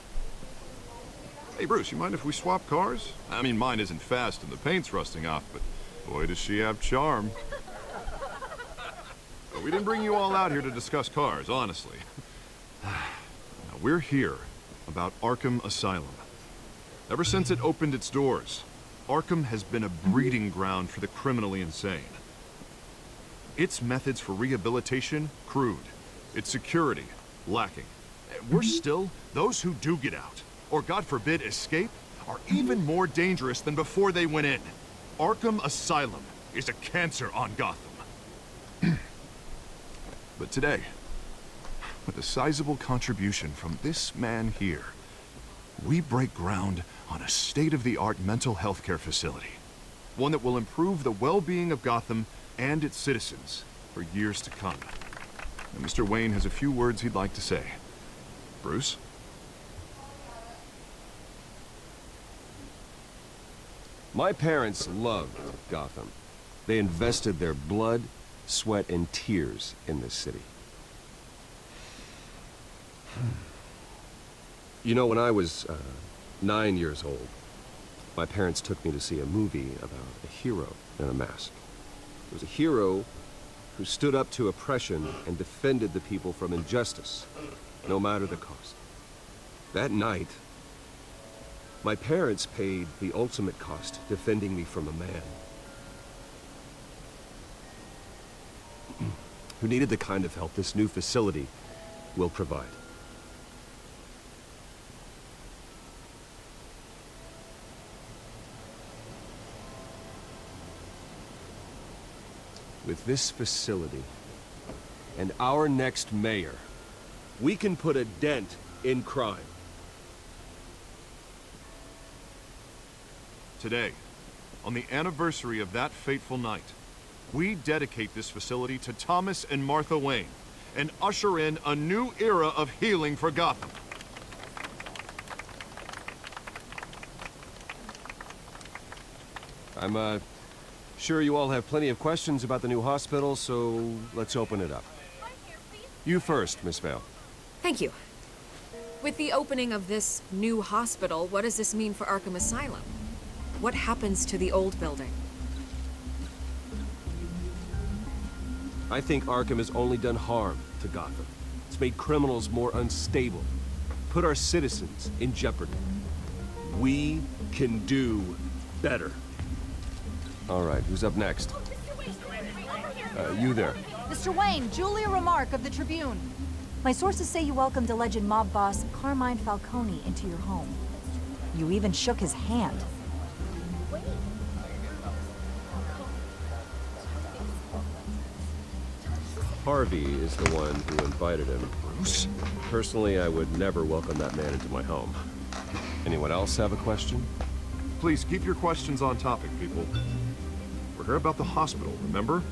Hey, Bruce, you mind if we swap cars? I mean, mine isn't fast and the paint's rusting off, but boy, does she have charm. But we didn't bring you all out here to discuss cars, honestly. Now, we're here about Arkham Asylum. Ever since it opened its doors, Arkham has been a breeding ground for the criminally insane. Its methods for rehabilitation, crude. Its security, lacking. Worse still, those who do get out, or God forbid escape, are even more dangerous than before they went in. Arkham Asylum is a cancer on Gotham. But today, with a sizable contribution from this man here, we break ground on a state-of-the-art mental health care facility. One that will improve the well-being of Gotham and its citizens for years to come. And Mr. Wayne has a few words he'd like to say. Bruce? My parents loved Gotham. They invested their blood, sweat, and tears in this city. You know, when I was 9 years old, my parents took me to see a movie about a hero in a mask. It was a hero who stood up to oppression and defended the people from injustice, no matter the cost. That night, my parents paid the ultimate cost defending me from a man who needed the kind of help this new facility will provide. With this facility and our next mayor, we can put a dent in crime. Today, on the anniversary of that fateful night, we dedicate this facility to Thomas and Martha Wayne and usher in a new era of healing for Gotham. I'm sure you all have plenty of questions about the new hospital, so let's open it up. You first, Miss Vale. Thank you. With the opening of this new hospital, what does this mean for Arkham Asylum? What happens to the old building? I think Arkham has only done harm to Gotham. It's made criminals more unstable, put our citizens in jeopardy. We can do better. All right, who's up next? You there. Mr. Wayne, Julia Remark of the Tribune. My sources say you welcomed alleged mob boss Carmine Falcone into your home. You even shook his hand. Harvey is the one who invited him. Bruce? Personally, I would never welcome that man into my home. Anyone else have a question? Please keep your questions on topic, people. We're here about the hospital, remember?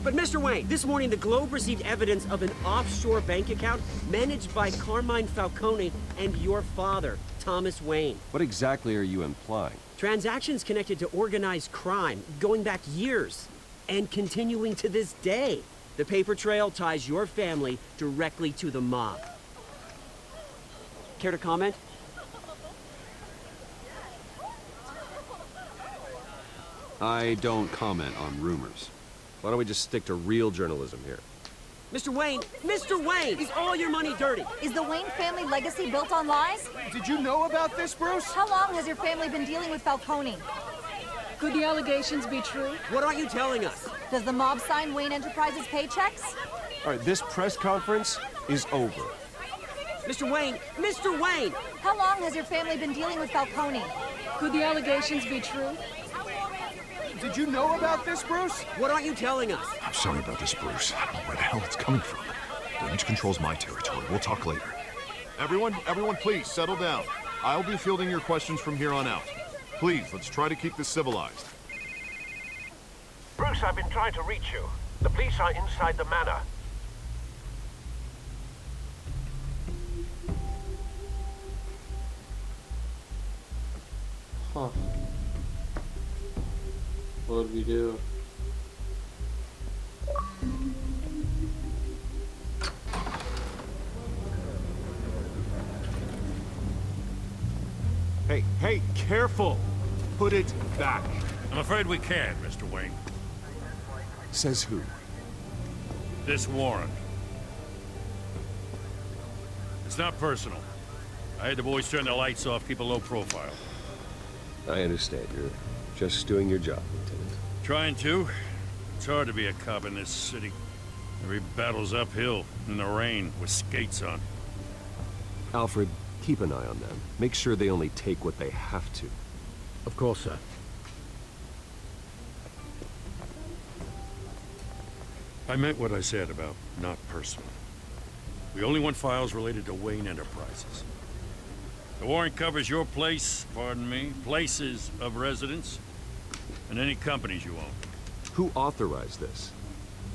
But Mr. Wayne, this morning the Globe received evidence of an offshore bank account managed by Carmine Falcone and your father, Thomas Wayne. What exactly are you implying? Transactions connected to organized crime, going back years, and continuing to this day. The paper trail ties your family directly to the mob. Care to comment? I don't comment on rumors. Why don't we just stick to real journalism here? Mr. Wayne! Mr. Wayne! Is all your money dirty? Is the Wayne family legacy built on lies? Did you know about this, Bruce? How long has your family been dealing with Falcone? Could the allegations be true? What aren't you telling us? Does the mob sign Wayne Enterprises paychecks? All right, this press conference is over. Mr. Wayne! Mr. Wayne! How long has your family been dealing with Falcone? Could the allegations be true? Did you know about this, Bruce? What aren't you telling us? I'm sorry about this, Bruce. I don't know where the hell it's coming from. Damage control's my territory. We'll talk later. Everyone, please, settle down. I'll be fielding your questions from here on out. Please, let's try to keep this civilized. Bruce, I've been trying to reach you. The police are inside the manor. Huh. What'd we do? Hey, careful! Put it back. I'm afraid we can't, Mr. Wayne. Says who? This warrant. It's not personal. I had the boys turn the lights off, keep a low profile. I understand. You're just doing your job, Lieutenant. Trying to. It's hard to be a cop in this city. Every battle's uphill, in the rain, with skates on. Alfred, keep an eye on them. Make sure they only take what they have to. Of course, sir. I meant what I said about not personal. We only want files related to Wayne Enterprises. The warrant covers your place, pardon me, places of residence, and any companies you own. Who authorized this?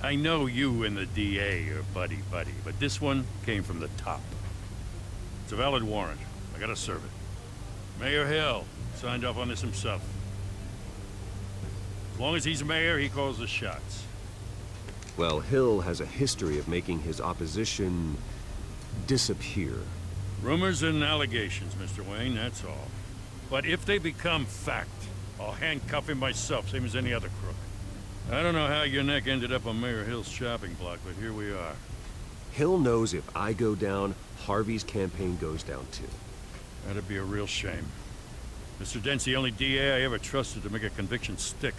I know you and the DA are buddy-buddy, but this one came from the top. It's a valid warrant. I gotta serve it. Mayor Hill signed off on this himself. As long as he's mayor, he calls the shots. Well, Hill has a history of making his opposition disappear. Rumors and allegations, Mr. Wayne, that's all. But if they become fact, I'll handcuff him myself, same as any other crook. I don't know how your neck ended up on Mayor Hill's shopping block, but here we are. Hill knows if I go down, Harvey's campaign goes down too. That'd be a real shame. Mr. Dent's the only DA I ever trusted to make a conviction stick.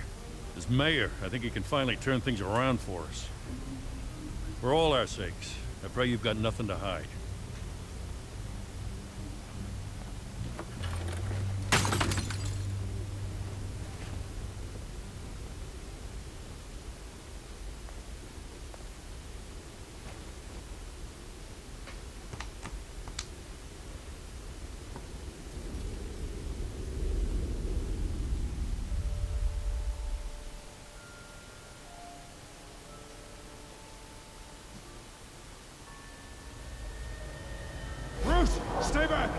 As mayor, I think he can finally turn things around for us. For all our sakes, I pray you've got nothing to hide. Stay back!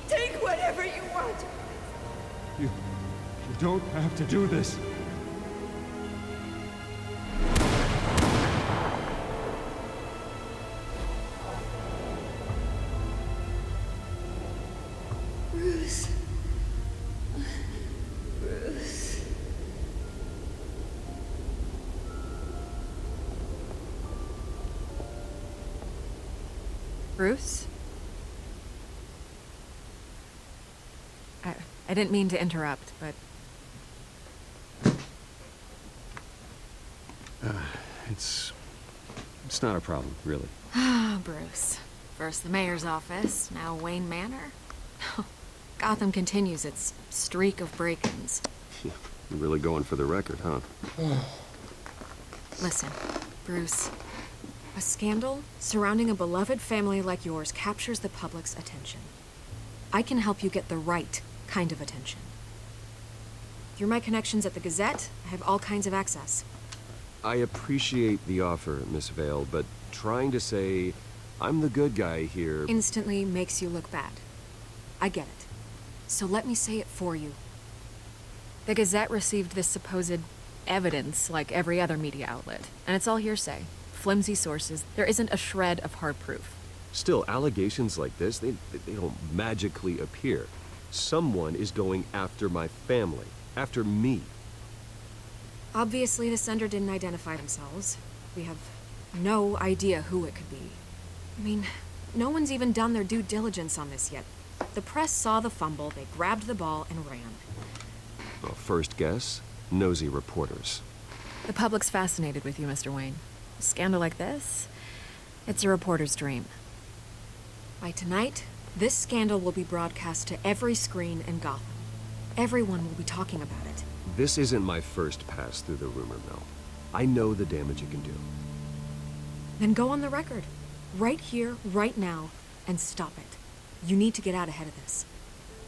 Take whatever you want. You don't have to do this. Bruce. Bruce. Bruce? I didn't mean to interrupt, but... It's not a problem, really. Ah, Bruce. First the mayor's office, now Wayne Manor. Gotham continues its streak of break-ins. You're really going for the record, huh? Listen, Bruce. A scandal surrounding a beloved family like yours captures the public's attention. I can help you get the right kind of attention. Through my connections at the Gazette, I have all kinds of access. I appreciate the offer, Miss Vale, but trying to say I'm the good guy here... Instantly makes you look bad. I get it. So let me say it for you. The Gazette received this supposed evidence like every other media outlet, and it's all hearsay. Flimsy sources. There isn't a shred of hard proof. Still, allegations like this, they don't magically appear. Someone is going after my family. After me. Obviously, the sender didn't identify themselves. We have no idea who it could be. I mean, no one's even done their due diligence on this yet. The press saw the fumble, they grabbed the ball and ran. Well, first guess, nosy reporters. The public's fascinated with you, Mr. Wayne. A scandal like this, it's a reporter's dream. By tonight, this scandal will be broadcast to every screen in Gotham. Everyone will be talking about it. This isn't my first pass through the rumor mill. I know the damage it can do. Then go on the record. Right here, right now, and stop it. You need to get out ahead of this.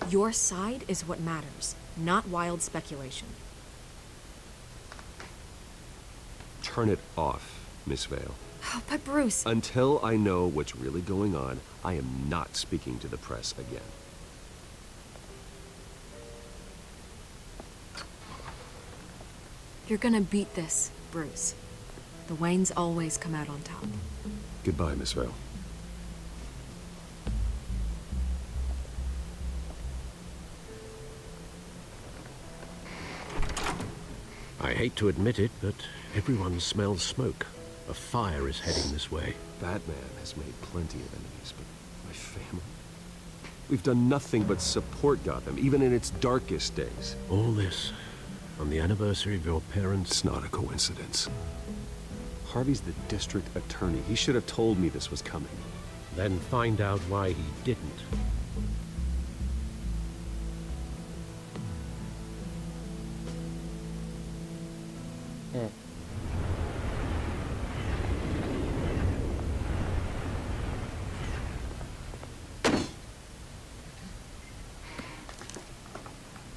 Your side is what matters. not wild speculation. Turn it off, Miss Vale. Oh, but Bruce... Until I know what's really going on, I am not speaking to the press again. You're gonna beat this, Bruce. The Waynes always come out on top. Goodbye, Miss Vale. I hate to admit it, but everyone smells smoke. A fire is heading this way. Batman has made plenty of enemies, but my family... We've done nothing but support Gotham, even in its darkest days. All this on the anniversary of your parents'... It's not a coincidence. Harvey's the district attorney. He should have told me this was coming. Then find out why he didn't.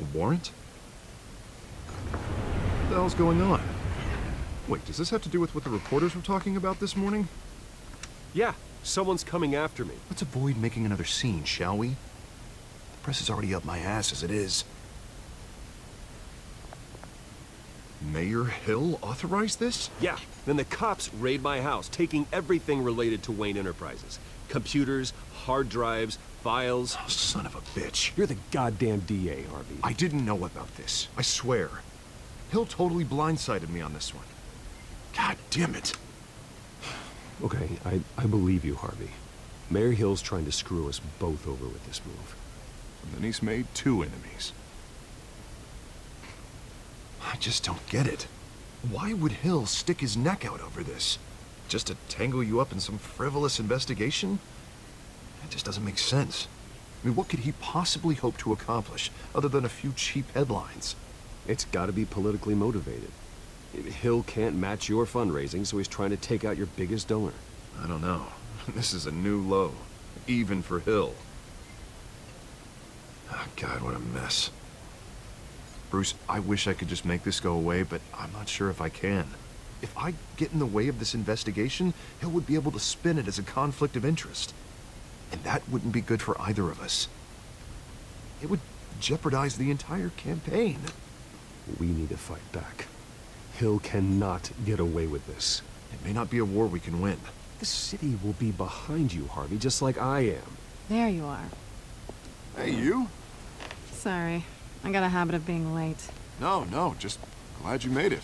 A warrant? What the hell's going on? Wait, does this have to do with what the reporters were talking about this morning? Yeah, someone's coming after me. Let's avoid making another scene, shall we? The press is already up my ass as it is. Mayor Hill authorized this? Yeah, then the cops raid my house, taking everything related to Wayne Enterprises. Computers, hard drives, files. Oh, son of a bitch. You're the goddamn DA, Harvey. I didn't know about this. I swear. Hill totally blindsided me on this one. God damn it. Okay, I believe you, Harvey. Mayor Hill's trying to screw us both over with this move. And then he's made 2 enemies. I just don't get it. Why would Hill stick his neck out over this? Just to tangle you up in some frivolous investigation? It just doesn't make sense. I mean, what could he possibly hope to accomplish other than a few cheap headlines? It's gotta be politically motivated. Hill can't match your fundraising, so he's trying to take out your biggest donor. I don't know. This is a new low. Even for Hill. Oh, God, what a mess. Bruce, I wish I could just make this go away, but I'm not sure if I can. If I get in the way of this investigation, Hill would be able to spin it as a conflict of interest. And that wouldn't be good for either of us. It would jeopardize the entire campaign. We need to fight back. Hill cannot get away with this. It may not be a war we can win. The city will be behind you, Harvey, just like I am. There you are. Hey, you? Sorry. I got a habit of being late. No, just glad you made it.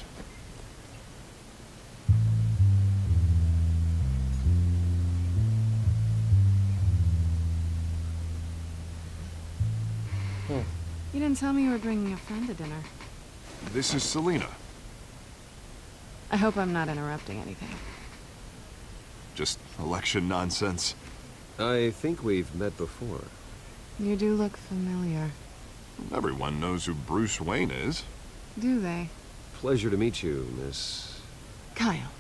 You didn't tell me you were bringing a friend to dinner. This is Selina. I hope I'm not interrupting anything. Just election nonsense. I think we've met before. You do look familiar. Everyone knows who Bruce Wayne is. Do they? Pleasure to meet you, Miss... Kyle.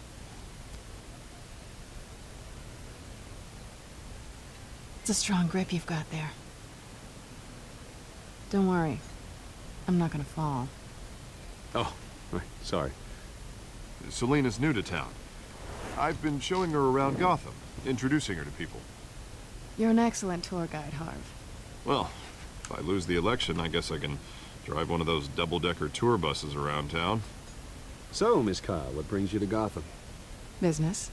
It's a strong grip you've got there. Don't worry. I'm not gonna fall. Oh, sorry. Selina's new to town. I've been showing her around Gotham, introducing her to people. You're an excellent tour guide, Harv. Well, if I lose the election, I guess I can drive one of those double-decker tour buses around town. So, Miss Kyle, what brings you to Gotham? Business.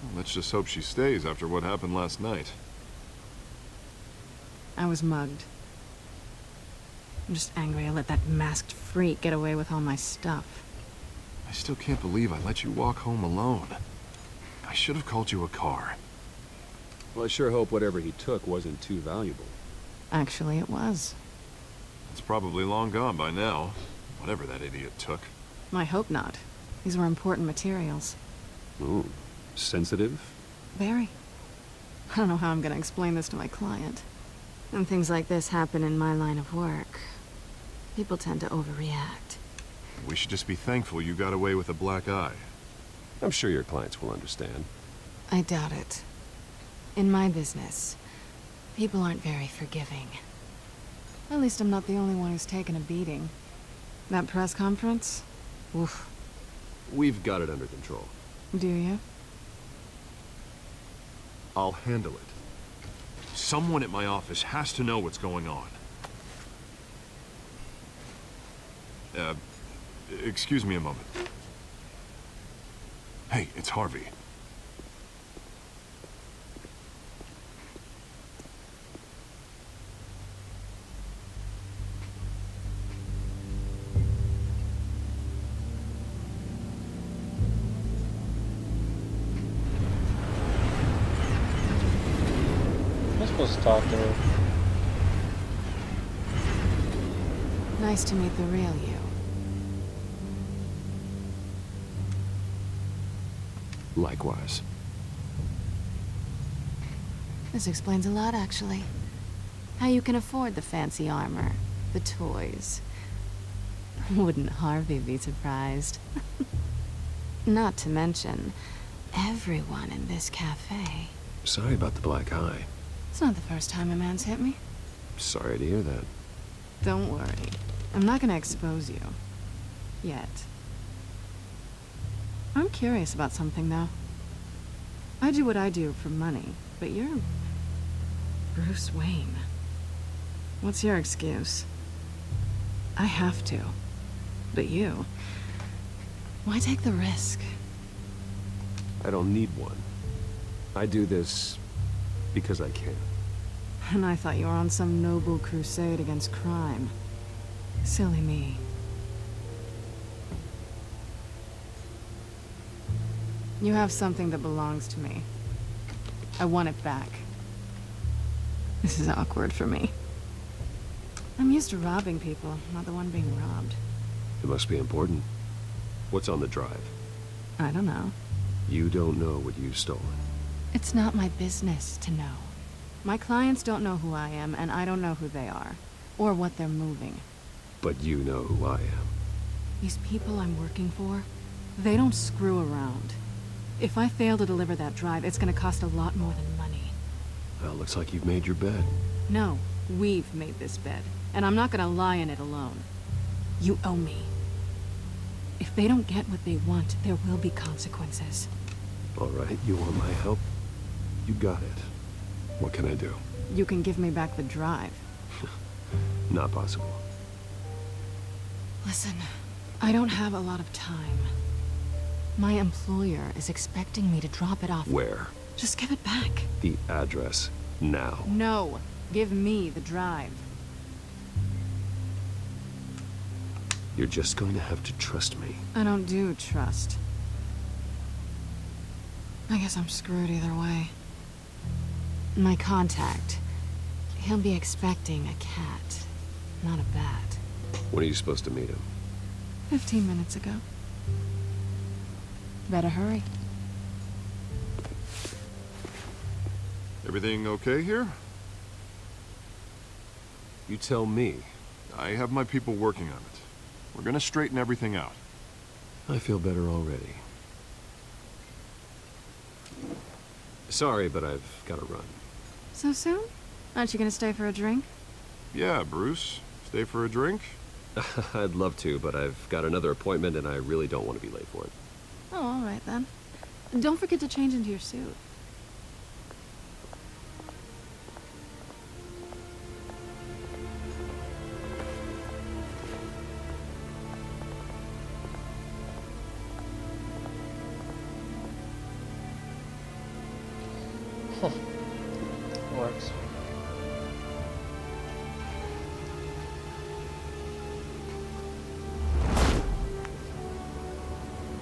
Well, let's just hope she stays after what happened last night. I was mugged. I'm just angry I let that masked freak get away with all my stuff. I still can't believe I let you walk home alone. I should have called you a car. Well, I sure hope whatever he took wasn't too valuable. Actually, it was. It's probably long gone by now, whatever that idiot took. I hope not. These were important materials. Ooh, sensitive? Very. I don't know how I'm gonna explain this to my client. When things like this happen in my line of work, people tend to overreact. We should just be thankful you got away with a black eye. I'm sure your clients will understand. I doubt it. In my business, people aren't very forgiving. At least I'm not the only one who's taken a beating. That press conference? Oof. We've got it under control. Do you? I'll handle it. Someone at my office has to know what's going on. Excuse me a moment. Hey, it's Harvey. I'm supposed to talk to her. Nice to meet the real you. Likewise. This explains a lot, actually. How you can afford the fancy armor, the toys. Wouldn't Harvey be surprised? Not to mention, everyone in this cafe. Sorry about the black eye. It's not the first time a man's hit me. Sorry to hear that. Don't worry. I'm not gonna expose you. Yet. I'm curious about something, though. I do what I do for money, but you're... Bruce Wayne. What's your excuse? I have to. But you... Why take the risk? I don't need one. I do this because I can. And I thought you were on some noble crusade against crime. Silly me. You have something that belongs to me. I want it back. This is awkward for me. I'm used to robbing people, not the one being robbed. It must be important. What's on the drive? I don't know. You don't know what you've stolen. It's not my business to know. My clients don't know who I am, and I don't know who they are. Or what they're moving. But you know who I am. These people I'm working for, they don't screw around. If I fail to deliver that drive, it's gonna cost a lot more than money. Well, looks like you've made your bed. No, we've made this bed, and I'm not gonna lie in it alone. You owe me. If they don't get what they want, there will be consequences. All right, you want my help? You got it. What can I do? You can give me back the drive. Not possible. Listen, I don't have a lot of time. My employer is expecting me to drop it off. Where? Just give it back. The address, now. No, give me the drive. You're just going to have to trust me. I don't do trust. I guess I'm screwed either way. My contact, he'll be expecting a cat, not a bat. When are you supposed to meet him? 15 minutes ago. Better hurry. Everything okay here? You tell me. I have my people working on it. We're gonna straighten everything out. I feel better already. Sorry, but I've got to run. So soon? Aren't you gonna stay for a drink? Yeah, Bruce. Stay for a drink? I'd love to, but I've got another appointment and I really don't want to be late for it. Oh, all right then. Don't forget to change into your suit. Works.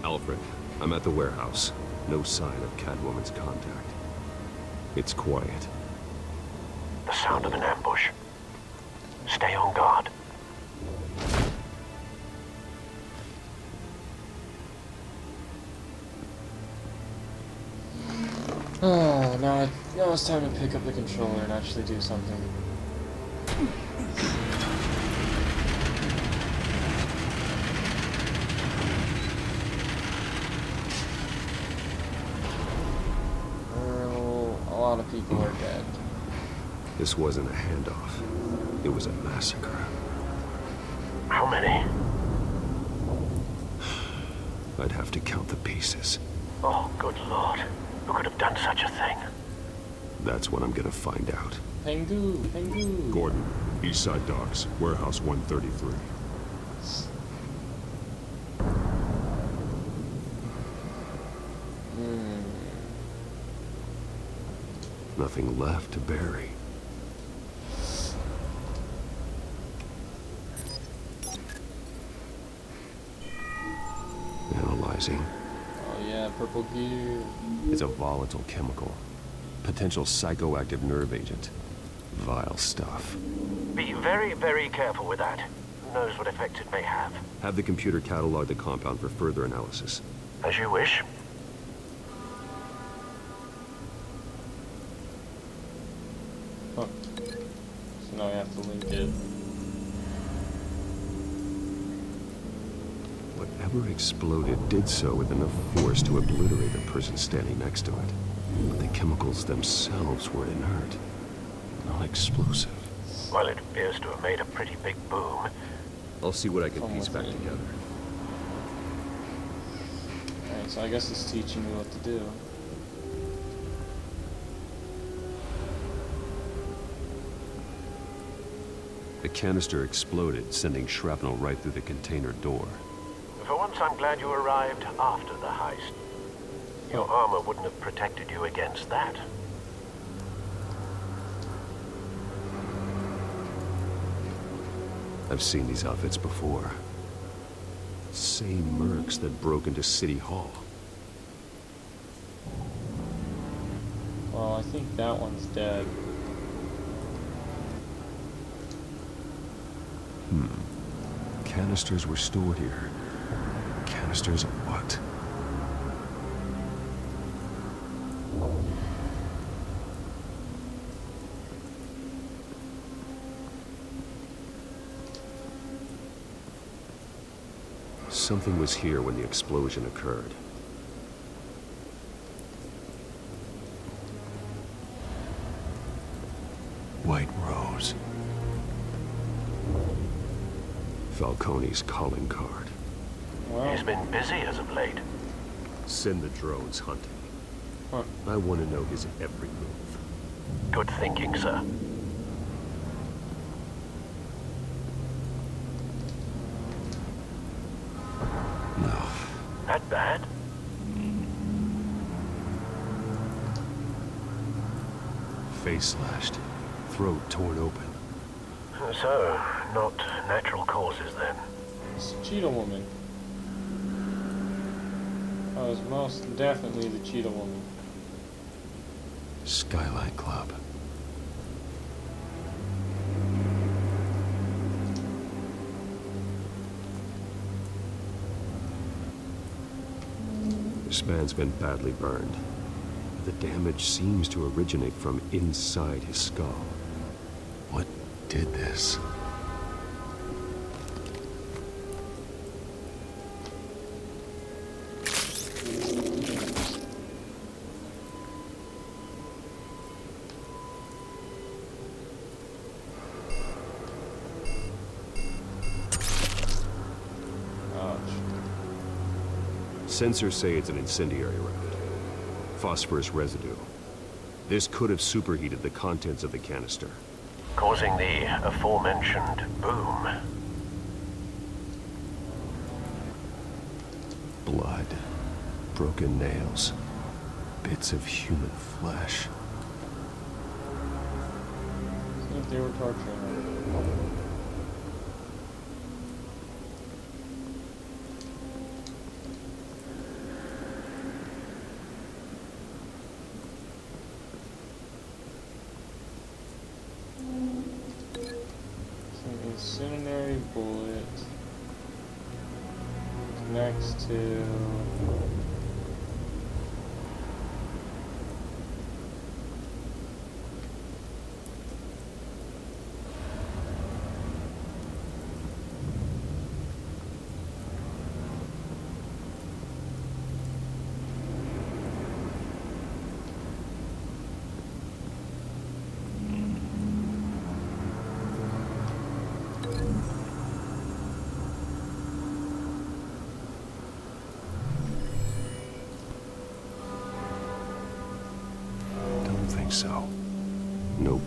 Alfred, I'm at the warehouse. No sign of Catwoman's contact. It's quiet. The sound of an ambush. Stay on guard. Oh, now it's time to pick up the controller and actually do something. A lot of people are dead. This wasn't a handoff. It was a massacre. How many? I'd have to count the pieces. Oh, good lord. Who could have done such a thing? That's what I'm gonna find out. Pengu, Pengu. Gordon, Eastside Docks, Warehouse 133. Nothing left to bury. Analyzing. Oh yeah, purple gear. It's a volatile chemical. Potential psychoactive nerve agent. Vile stuff. Be very, very careful with that. Who knows what effects it may have. Have the computer catalog the compound for further analysis. As you wish. Huh. So now I have to link it. Whatever exploded did so with enough force to obliterate the person standing next to it. But the chemicals themselves were inert, not explosive. Well, it appears to have made a pretty big boom. I'll see what I can piece back together. Alright, so I guess it's teaching me what to do. The canister exploded, sending shrapnel right through the container door. For once, I'm glad you arrived after the heist. Your armor wouldn't have protected you against that. I've seen these outfits before. Same mercs that broke into City Hall. Well, I think that one's dead. Canisters were stored here. Canisters of what? Something was here when the explosion occurred. White Rose. Falcone's calling card. He's been busy as of late. Send the drones hunting. I want to know his every move. Good thinking, sir. No. That bad? Face slashed. Throat torn open. So, not natural causes then. It's Cheetah Woman. Oh, it's most definitely the Cheetah Woman. Skyline Club. This man's been badly burned. The damage seems to originate from inside his skull. What did this? Sensors say it's an incendiary round. Phosphorus residue. This could have superheated the contents of the canister. Causing the aforementioned boom. Blood. Broken nails. Bits of human flesh. I think they were torturing her. Incendiary bullet next to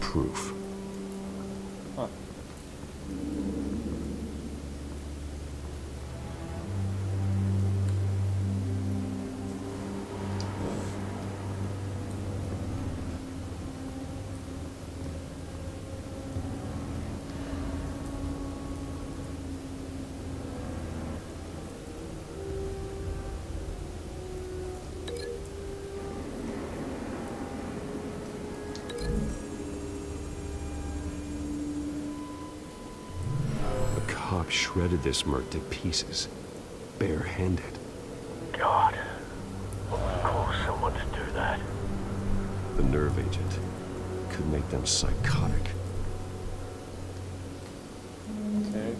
proof. Huh. Cop shredded this merc to pieces, barehanded. God, what would cause someone to do that? The nerve agent could make them psychotic. Okay.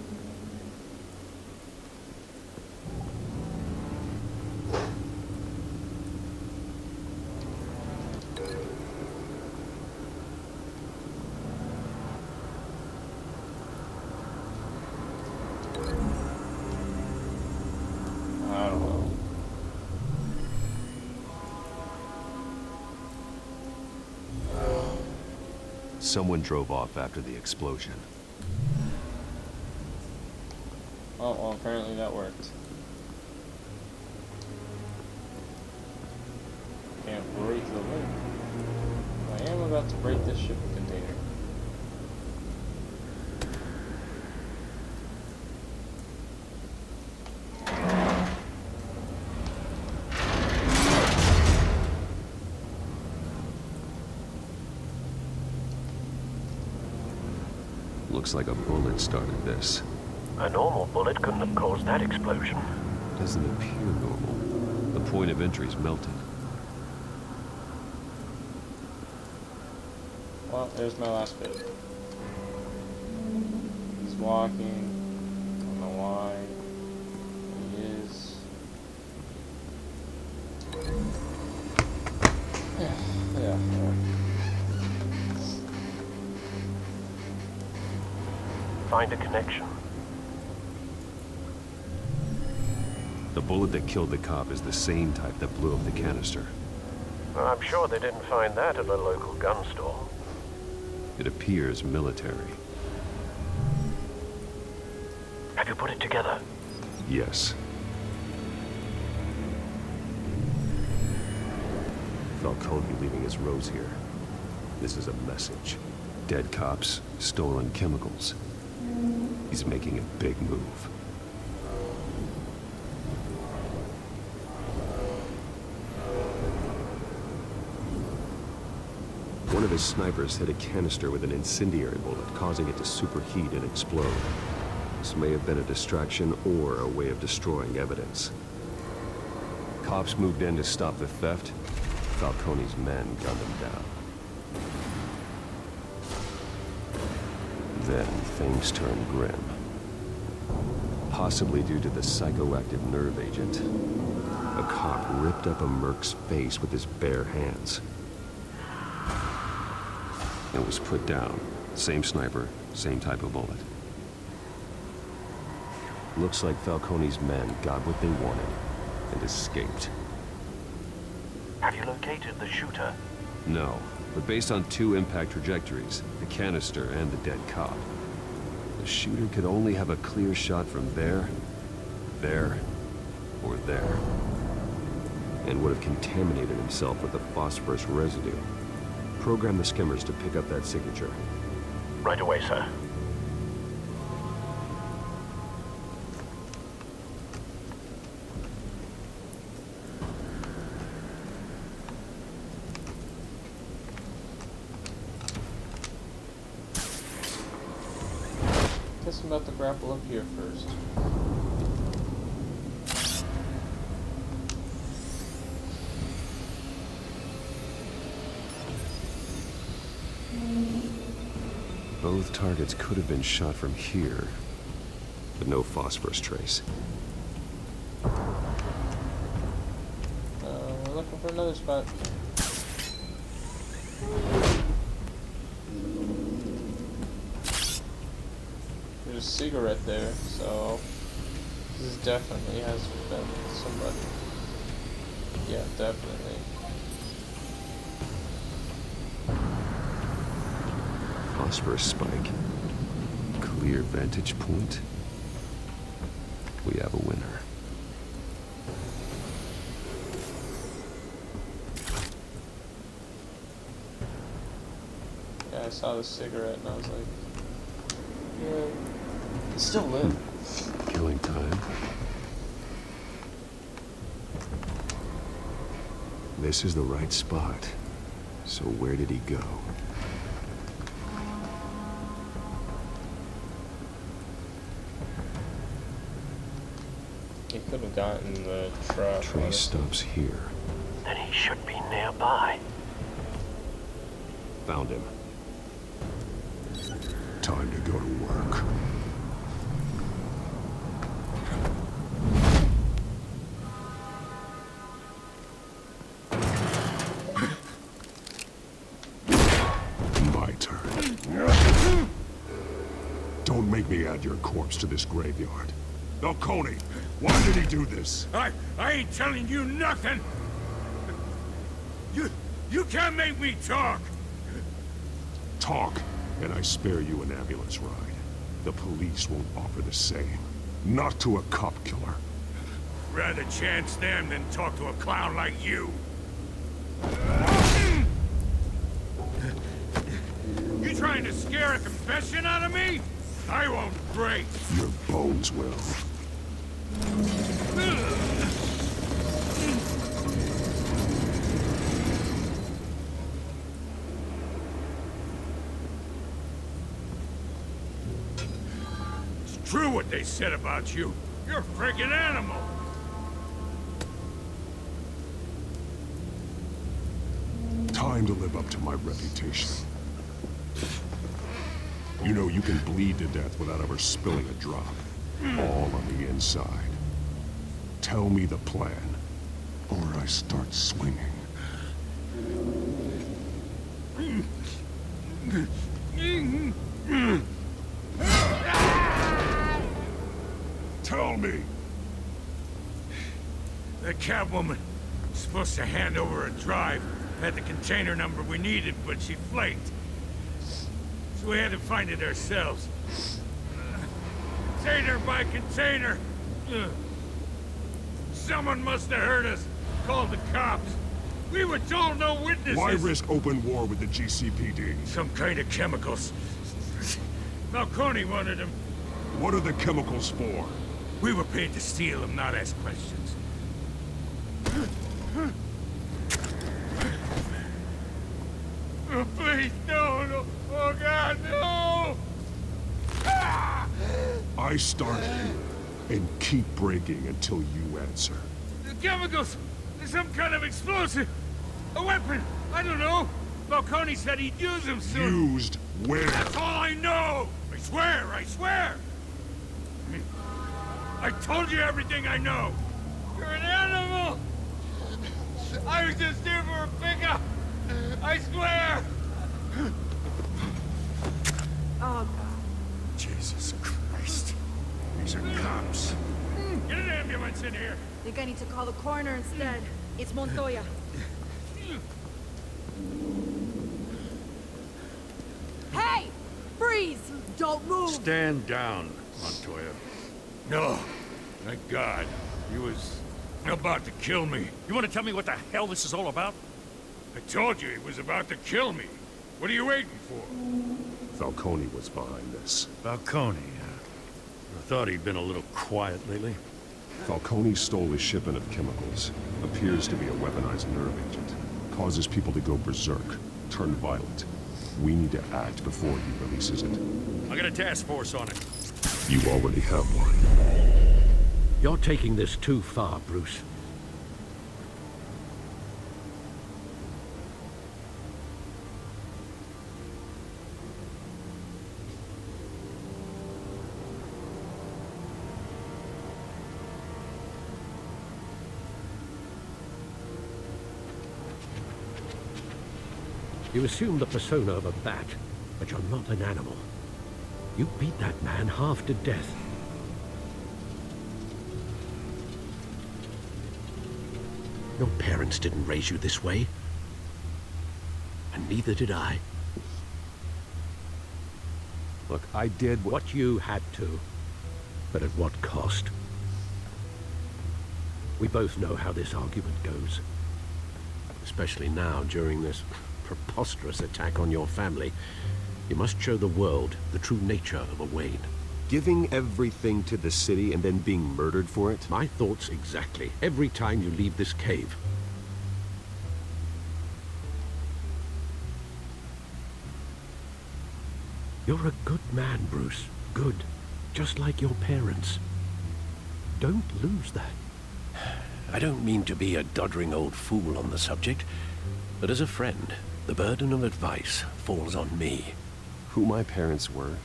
I don't know. Someone drove off after the explosion. Oh, well, apparently that worked. Can't break the link. I am about to break this shipping container. Looks like a bullet started this. A normal bullet couldn't have caused that explosion. Doesn't appear normal. The point of entry's melted. Well, there's my last bit. He's walking. Don't know why. He is. Yeah. Find a connection. The bullet that killed the cop is the same type that blew up the canister. I'm sure they didn't find that at a local gun store. It appears military. Have you put it together? Yes. Falcone leaving his rose here. This is a message. Dead cops, stolen chemicals. He's making a big move. One of his snipers hit a canister with an incendiary bullet, causing it to superheat and explode. This may have been a distraction or a way of destroying evidence. Cops moved in to stop the theft. Falcone's men gunned him down. Then things turned grim. Possibly due to the psychoactive nerve agent. A cop ripped up a merc's face with his bare hands. It was put down. Same sniper, same type of bullet. Looks like Falcone's men got what they wanted and escaped. Have you located the shooter? No, but based on two impact trajectories, the canister and the dead cop, the shooter could only have a clear shot from there, or there, and would have contaminated himself with the phosphorus residue. Program the skimmers to pick up that signature. Right away, sir. Guess I'm about to grapple up here first. Both targets could have been shot from here, but no phosphorus trace. We're looking for another spot. There's a cigarette there, so this definitely has been somebody. Yeah, definitely. for a spike. Clear vantage point. We have a winner. Yeah, I saw the cigarette and I was like, yeah, it's still lit. Killing time. This is the right spot. So where did he go? He could have gotten the truck. Trace stops here. Then he should be nearby. Found him. Time to go to work. My turn. Don't make me add your corpse to this graveyard. Falcone, why did he do this? I ain't telling you nothing. You can't make me talk. Talk, and I spare you an ambulance ride. The police won't offer the same. Not to a cop killer. Rather chance them than talk to a clown like you. You trying to scare a confession out of me? I won't break. Your bones will. It's true what they said about you. You're a freaking animal. Time to live up to my reputation. You know you can bleed to death without ever spilling a drop. All on the inside. Tell me the plan, or I start swinging. Tell me! The Catwoman was supposed to hand over a drive. Had the container number we needed, but she flaked. So we had to find it ourselves. Container by container. Someone must have heard us. Called the cops. We were told no witnesses. Why risk open war with the GCPD? Some kind of chemicals. Falcone wanted them. What are the chemicals for? We were paid to steal them, not ask questions. Oh, please, no. Oh, God, no! I start and keep breaking until you answer. The chemicals! There's some kind of explosive! A weapon! I don't know! Falcone said he'd use them soon! Used where? That's all I know! I swear! I told you everything I know! You're an animal! I was just here for a pickup! I swear! Oh, Jesus Christ. These are cops. Get an ambulance in here! Think I need to call the coroner instead. It's Montoya. Hey! Freeze! Don't move! Stand down, Montoya. No. Thank God. He was about to kill me. You want to tell me what the hell this is all about? I told you he was about to kill me. What are you waiting for? Falcone was behind this. Falcone, I thought he'd been a little quiet lately. Falcone stole a shipment of chemicals. Appears to be a weaponized nerve agent. Causes people to go berserk, turn violent. We need to act before he releases it. I got a task force on it. You already have one. You're taking this too far, Bruce. You assume the persona of a bat, but you're not an animal. You beat that man half to death. Your parents didn't raise you this way. And neither did I. Look, I did what you had to, but at what cost? We both know how this argument goes. Especially now, during this preposterous attack on your family. You must show the world the true nature of a Wayne. Giving everything to the city and then being murdered for it? My thoughts exactly. Every time you leave this cave. You're a good man, Bruce. Good. Just like your parents. Don't lose that. I don't mean to be a doddering old fool on the subject, but as a friend, the burden of advice falls on me. Who my parents were,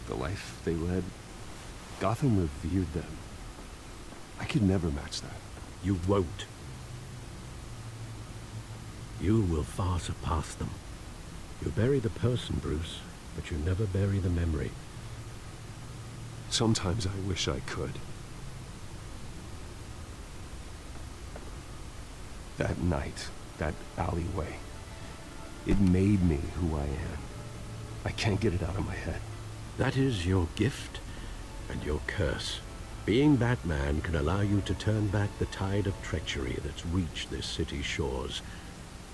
the life they led, Gotham revered them. I could never match that. You won't. You will far surpass them. You bury the person, Bruce, but you never bury the memory. Sometimes I wish I could. That night, that alleyway, it made me who I am. I can't get it out of my head. That is your gift and your curse. Being Batman can allow you to turn back the tide of treachery that's reached this city's shores,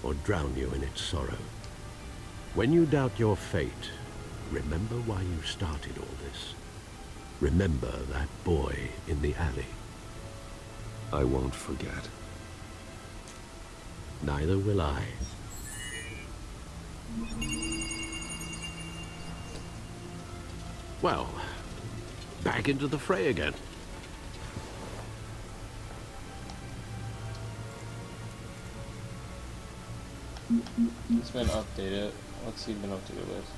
or drown you in its sorrow. When you doubt your fate, remember why you started all this. Remember that boy in the alley. I won't forget. Neither will I. Well, back into the fray again. It's been updated. What's he been updated with?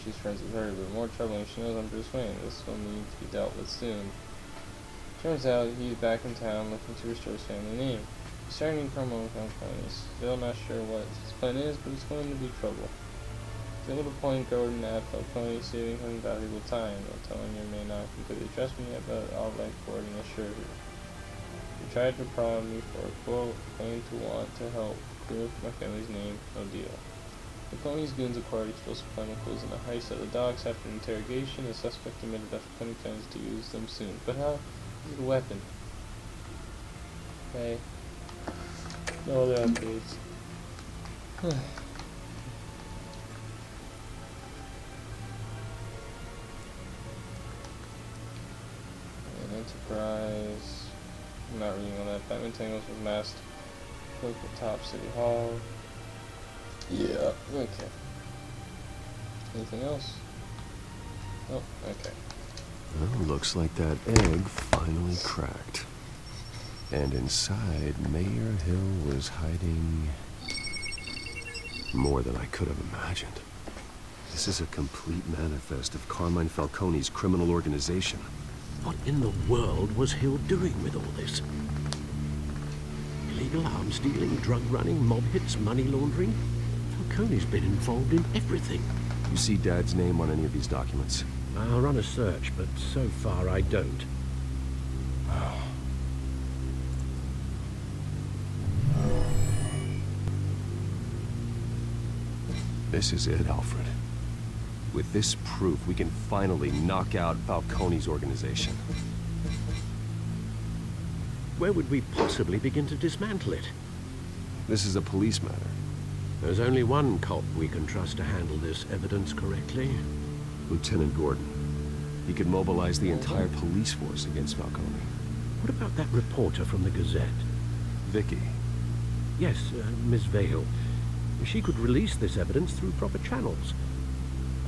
She's friends with her, but more troubling, she knows I'm Bruce Wayne. This will need to be dealt with soon. Turns out he's back in town looking to restore his family name. He's starting Carmine Falcone. He's still not sure what his plan is, but it's going to be trouble. He's able to point Gordon at Falcone, saving him valuable time. I'll tell him you may not completely trust me yet, but I'll let Gordon assure you. He tried to prod me for a quote, claimed to want to help clear my family's name, no deal. Falcone's goons acquired explosive chemicals in a heist at the docks. After an interrogation, the suspect admitted that Falcone plans to use them soon. But how is it a weapon? Okay. No other updates. And Enterprise. I'm not reading on that. Batman tangles with masked cloak at top City Hall. Yeah, okay. Anything else? Oh, okay. Well, looks like that egg finally cracked. And inside, Mayor Hill was hiding more than I could have imagined. This is a complete manifest of Carmine Falcone's criminal organization. What in the world was Hill doing with all this? Illegal arms dealing, drug running, mob hits, money laundering? Falcone's been involved in everything. You see Dad's name on any of these documents? I'll run a search, but so far I don't. This is it, Alfred. With this proof, we can finally knock out Falcone's organization. Where would we possibly begin to dismantle it? This is a police matter. There's only one cop we can trust to handle this evidence correctly. Lieutenant Gordon. He could mobilize the entire police force against Falcone. What about that reporter from the Gazette? Vicky. Yes, Miss Vale. She could release this evidence through proper channels.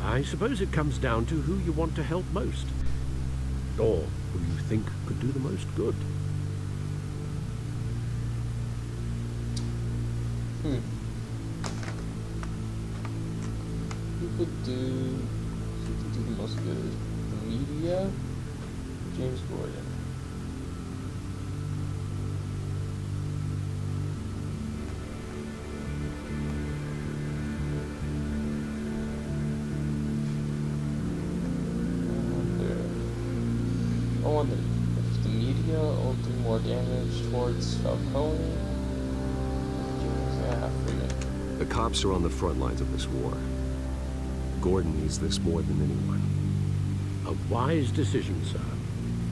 I suppose it comes down to who you want to help most. Or who you think could do the most good. Who could do the most good? The media? James Gordon. wonder if the media will do more damage towards Falcone. Yeah, I forget. The cops are on the front lines of this war. Gordon needs this more than anyone. A wise decision, sir.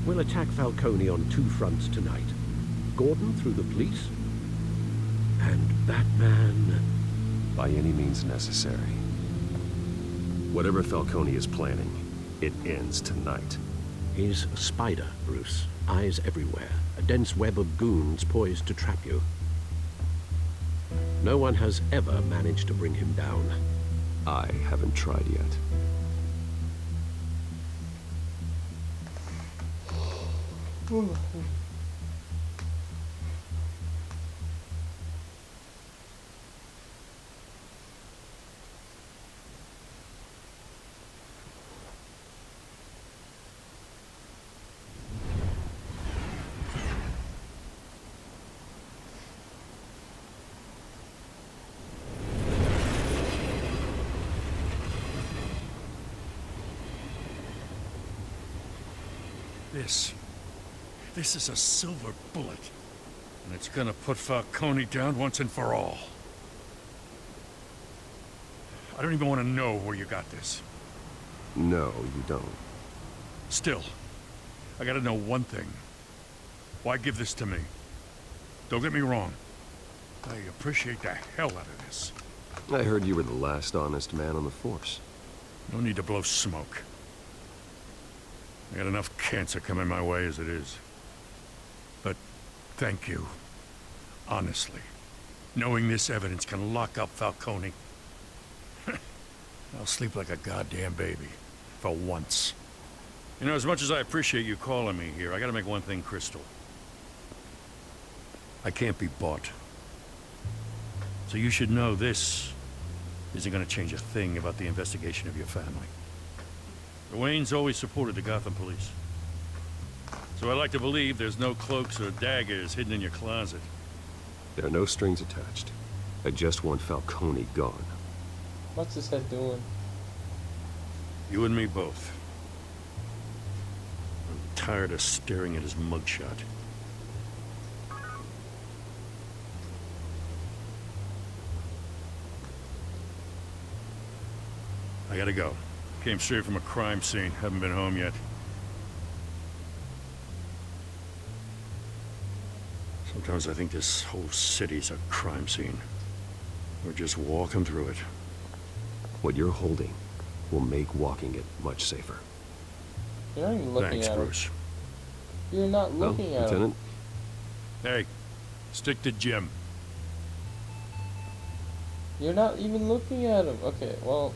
We'll attack Falcone on 2 fronts tonight. Gordon through the police, and Batman... by any means necessary. Whatever Falcone is planning, it ends tonight. He's a spider, Bruce. Eyes everywhere. A dense web of goons poised to trap you. No one has ever managed to bring him down. I haven't tried yet. This is a silver bullet. And it's gonna put Falcone down once and for all. I don't even want to know where you got this. No, you don't. Still, I gotta know one thing. Why give this to me? Don't get me wrong. I appreciate the hell out of this. I heard you were the last honest man on the force. No need to blow smoke. I got enough cancer coming my way as it is. But thank you. Honestly. Knowing this evidence can lock up Falcone. I'll sleep like a goddamn baby. For once. You know, as much as I appreciate you calling me here, I gotta make one thing crystal. I can't be bought. So you should know this isn't gonna change a thing about the investigation of your family. The Waynes always supported the Gotham police. So I like to believe there's no cloaks or daggers hidden in your closet. There are no strings attached. I just want Falcone gone. What's this head doing? You and me both. I'm tired of staring at his mugshot. I gotta go. Came straight from a crime scene. Haven't been home yet. Sometimes I think this whole city's a crime scene. We're just walking through it. What you're holding will make walking it much safer. You're not even looking Thanks, at Bruce. him. You're not looking at Lieutenant? him. Hey, stick to Jim. You're not even looking at him. Okay, well...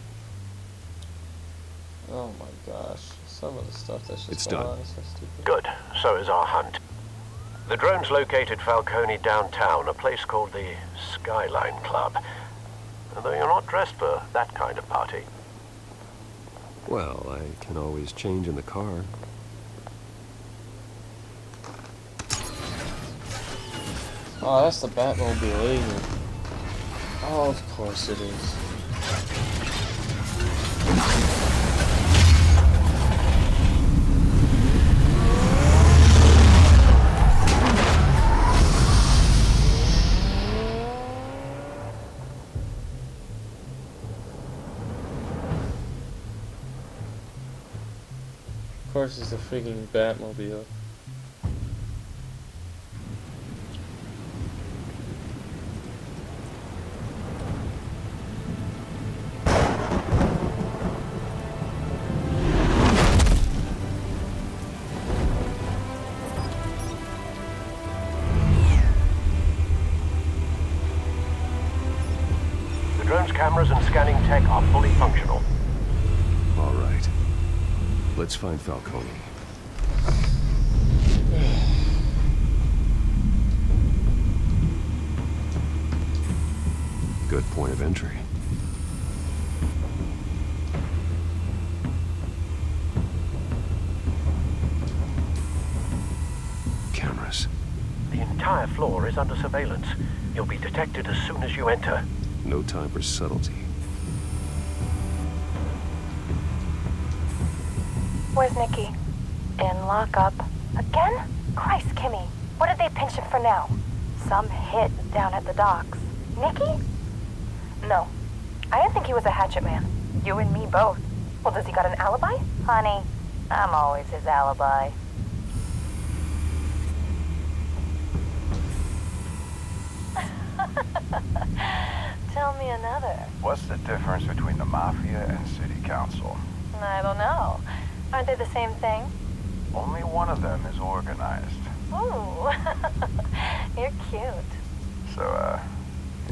Oh my gosh. Some of the stuff that's just It's going done. on is so stupid. Good. So is our hunt. The drones located Falcone downtown, a place called the Skyline Club. Though you're not dressed for that kind of party. Well, I can always change in the car. Oh, that's the Batmobile, isn't it? Oh, of course it is. Of course it's the freaking Batmobile. The drone's cameras and scanning tech are fully functional. All right. Let's find Falcone. Good point of entry. Cameras. The entire floor is under surveillance. You'll be detected as soon as you enter. No time for subtlety. Where's Nikki? In lockup. Again? Christ, Kimmy. What did they pinch him for now? Some hit down at the docks. Nikki? No. I didn't think he was a hatchet man. You and me both. Well, does he got an alibi? Honey, I'm always his alibi. Tell me another. What's the difference between the Mafia and City Council? I don't know. Aren't they the same thing? Only one of them is organized. Ooh. You're cute. So,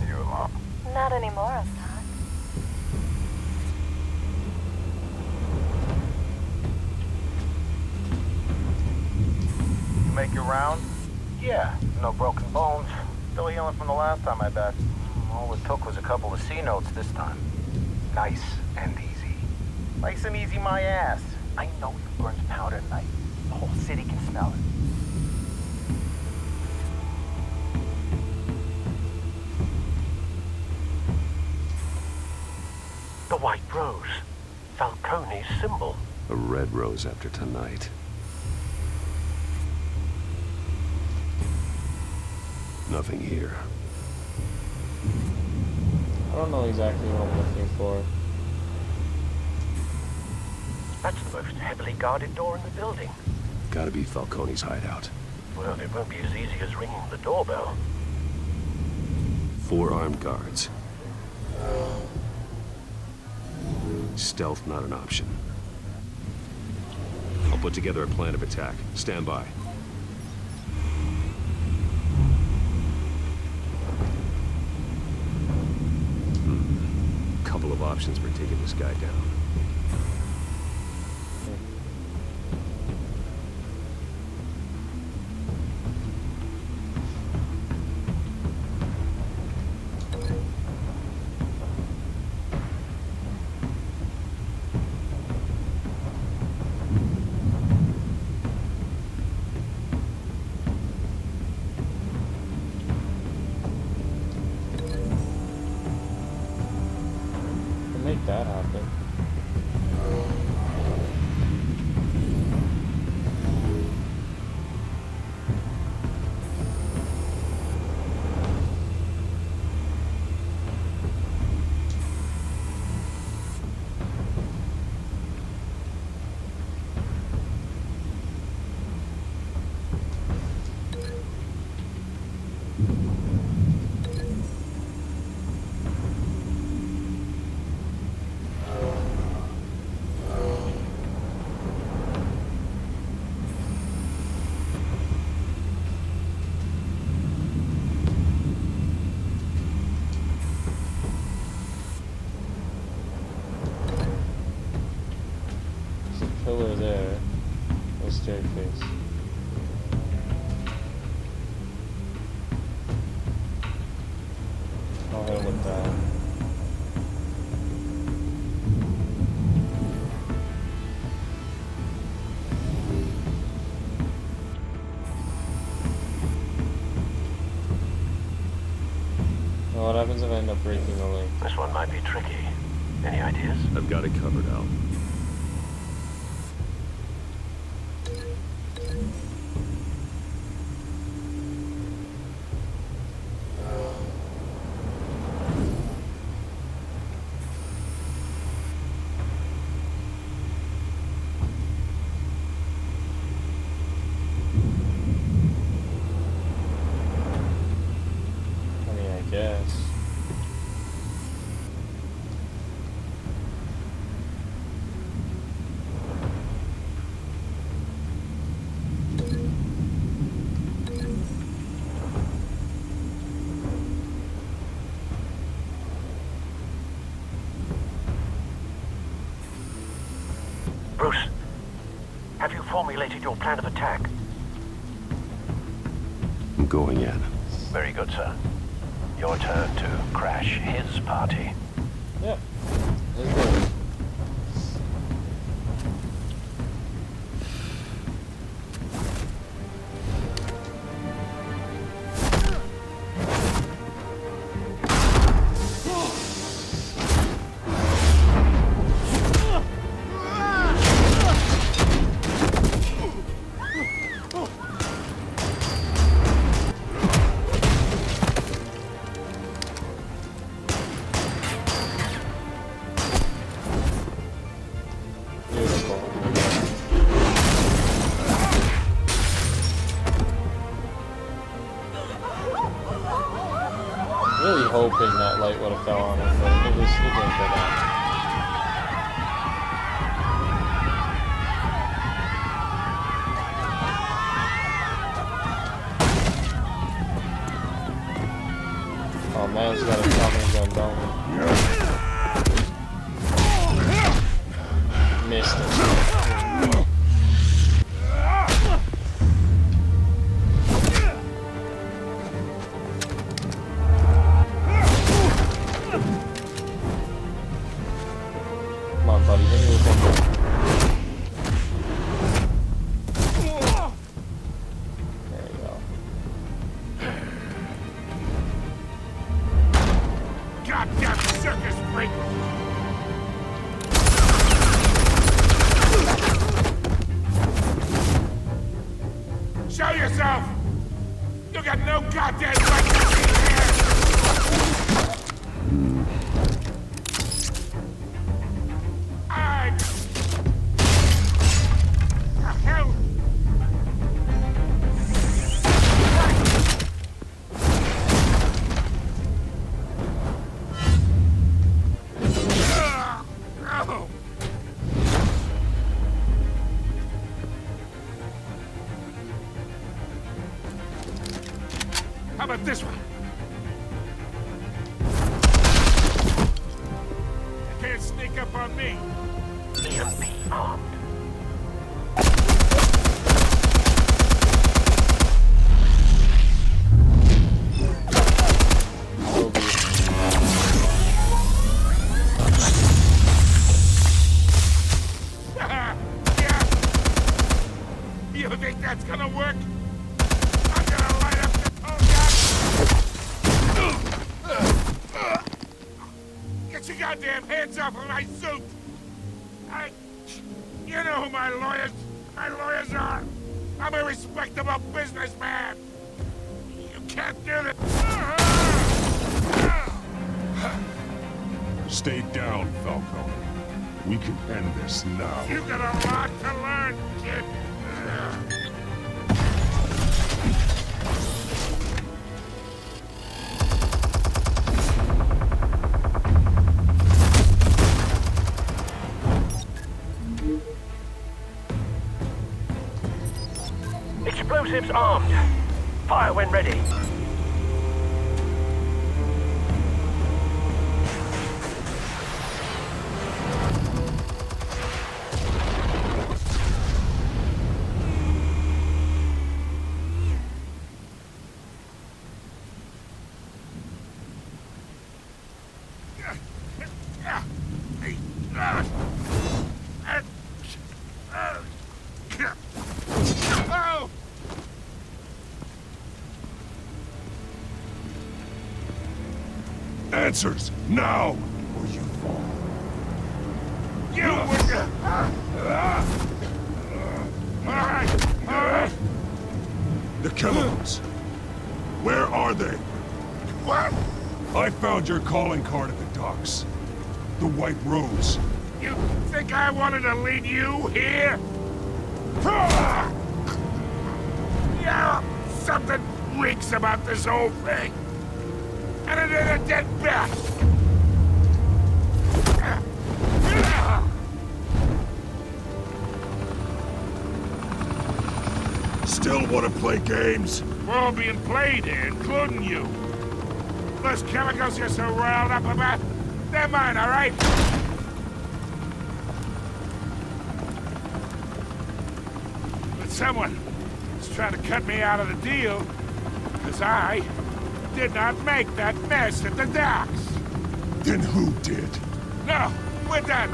you along? Not anymore, Assad. You make your round? Yeah, no broken bones. Still healing from the last time, I bet. All it took was a couple of C notes this time. Nice and easy. Nice and easy, my ass. I know you burned powder tonight. The whole city can smell it. The white rose. Falcone's symbol. A red rose after tonight. Nothing here. I don't know exactly what I'm looking for. That's the most heavily guarded door in the building. Gotta be Falcone's hideout. Well, it won't be as easy as ringing the doorbell. 4 armed guards. Stealth not an option. I'll put together a plan of attack. Stand by. Couple of options for taking this guy down. Make that happen. Pillar there, a staircase. I'll hit him with that. Well, what happens if I end up breaking the link? This one might be tricky. Any ideas? I've got it covered, Al. Yes. Bruce, have you formulated your plan of attack? I'm going in. Very good, sir. Your turn to crash his party. Yep. Let's go. really hoping that light would have fell on him, but it didn't go down. Oh, man's got a Tommy gun, don't we? Missed it. Come on, buddy, hit me with one more. There you go. Goddamn circus freak! Show yourself! You got no goddamn right to be here! The hell? Oh. How about this one? You can't sneak up on me. EMP armed. You think that's gonna work? I'm gonna light up the whole gun! Get your goddamn hands off of my suit! You know who my lawyers are! I'm a respectable businessman! You can't do this! Stay down, Falcone. We can end this now. You got a lot to learn, kid! Explosives armed. Fire when ready. Answers, now, or you fall. You would... All right. The chemicals. Where are they? What? I found your calling card at the docks. The White Rose. You think I wanted to lead you here? Yeah, something reeks about this whole thing. And it ain't a dead bat! Still want to play games? We're all being played here, including you. Those chemicals you're so riled up about, they're mine, all right? But someone is trying to cut me out of the deal, because I did not make that mess at the docks. Then who did? No, we're done.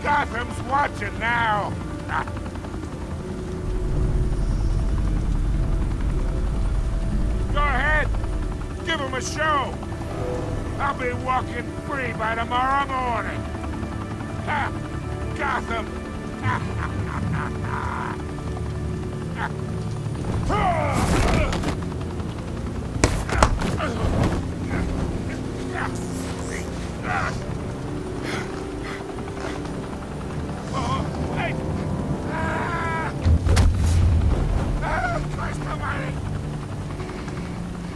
Gotham's watching now. Go ahead. Give him a show. I'll be walking free by tomorrow morning. Ha! Gotham.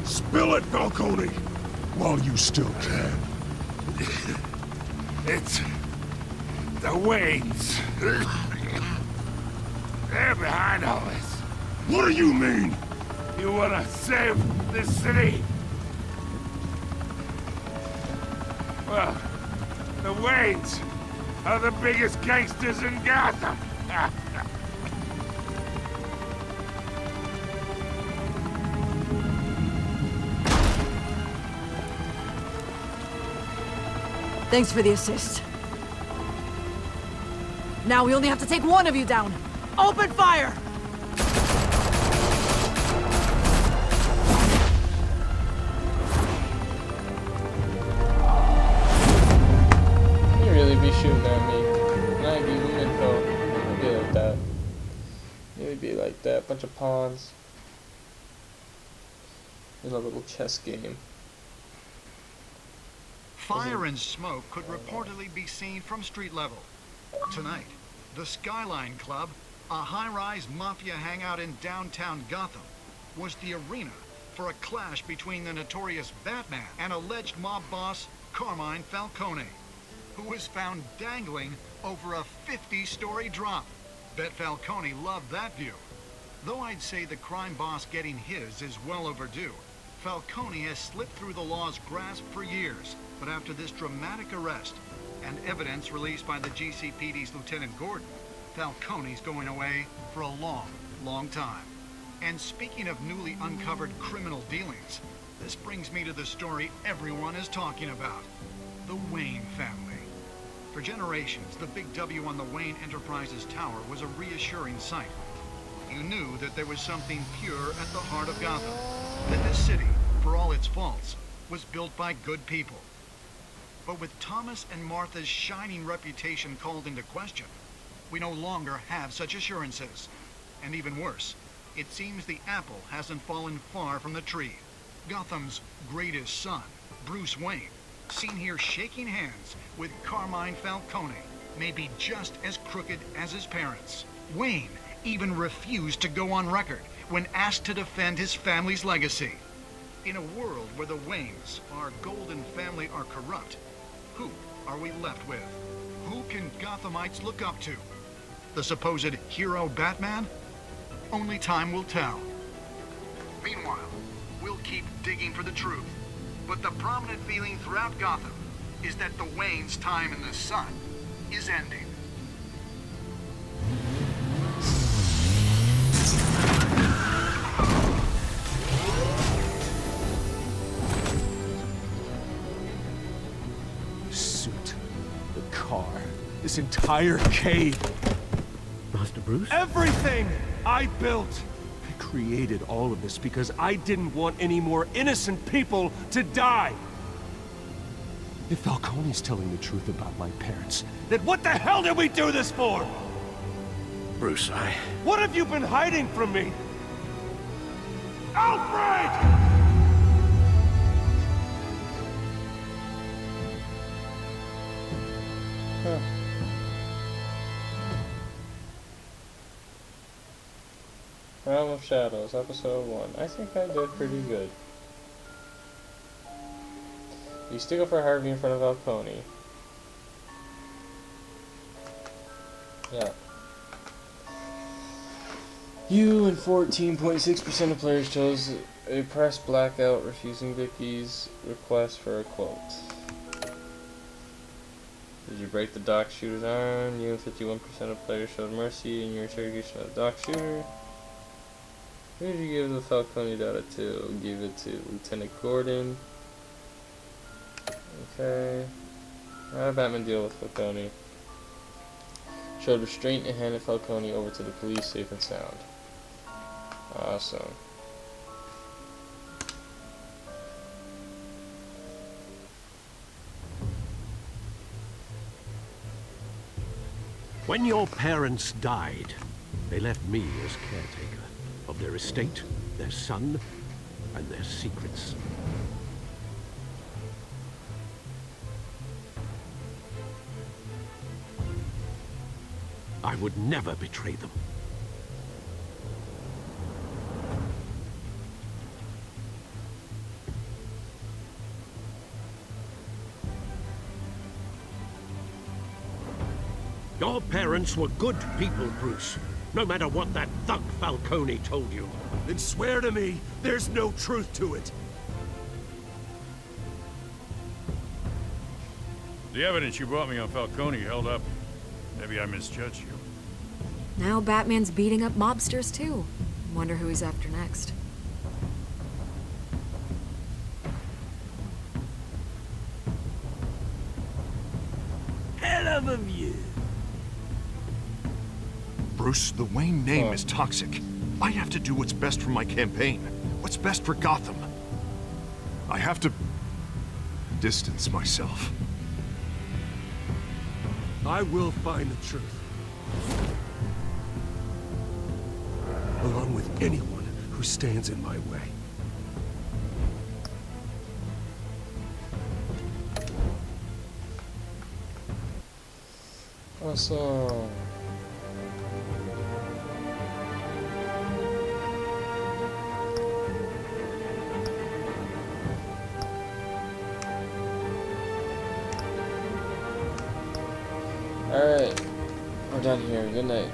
Spill it, Falcone! while you still can. It's the Waynes. They're behind all this. What do you mean? You wanna save this city? Well, the Waynes are the biggest gangsters in Gotham. Thanks for the assist. Now we only have to take one of you down. Open fire! You really be shooting at me. And I give you info. It'd be like that. It'd be like that. Bunch of pawns. In a little chess game. Fire and smoke could reportedly be seen from street level. Tonight, the Skyline Club, a high-rise mafia hangout in downtown Gotham, was the arena for a clash between the notorious Batman and alleged mob boss Carmine Falcone, who was found dangling over a 50-story drop. Bet Falcone loved that view. Though I'd say the crime boss getting his is well overdue, Falcone has slipped through the law's grasp for years. But after this dramatic arrest and evidence released by the GCPD's Lieutenant Gordon, Falcone's going away for a long, long time. And speaking of newly uncovered criminal dealings, this brings me to the story everyone is talking about. The Wayne family. For generations, the big W on the Wayne Enterprises Tower was a reassuring sight. You knew that there was something pure at the heart of Gotham. That this city, for all its faults, was built by good people. But with Thomas and Martha's shining reputation called into question, we no longer have such assurances. And even worse, it seems the apple hasn't fallen far from the tree. Gotham's greatest son, Bruce Wayne, seen here shaking hands with Carmine Falcone, may be just as crooked as his parents. Wayne even refused to go on record when asked to defend his family's legacy. In a world where the Waynes, our golden family, are corrupt, who are we left with? Who can Gothamites look up to? The supposed hero Batman? Only time will tell. Meanwhile, we'll keep digging for the truth. But the prominent feeling throughout Gotham is that the Waynes' time in the sun is ending. This entire cave. Master Bruce? Everything I built. I created all of this because I didn't want any more innocent people to die. If Falcone's telling the truth about my parents, then what the hell did we do this for? Bruce, What have you been hiding from me? Alfred! Huh. Realm of Shadows, Episode 1. I think I did pretty good. You stick up for Harvey in front of Falcone. Yeah. You and 14.6% of players chose a press blackout, refusing Vicky's request for a quote. Did you break the dock shooter's arm? You and 51% of players showed mercy in your interrogation of the dock shooter. Who did you give the Falcone data to? Give it to Lieutenant Gordon. Okay. How did Batman deal with Falcone? Showed restraint and handed Falcone over to the police safe and sound. Awesome. When your parents died, they left me as caretaker of their estate, their son, and their secrets. I would never betray them. Your parents were good people, Bruce. No matter what that thug Falcone told you. Then swear to me there's no truth to it. The evidence you brought me on Falcone held up. Maybe I misjudged you. Now Batman's beating up mobsters too. Wonder who he's after next. Hell of a view. Bruce, the Wayne name is toxic. I have to do what's best for my campaign. What's best for Gotham. I have to distance myself. I will find the truth. Along with anyone who stands in my way. Awesome. Alright, we're done here. Good night.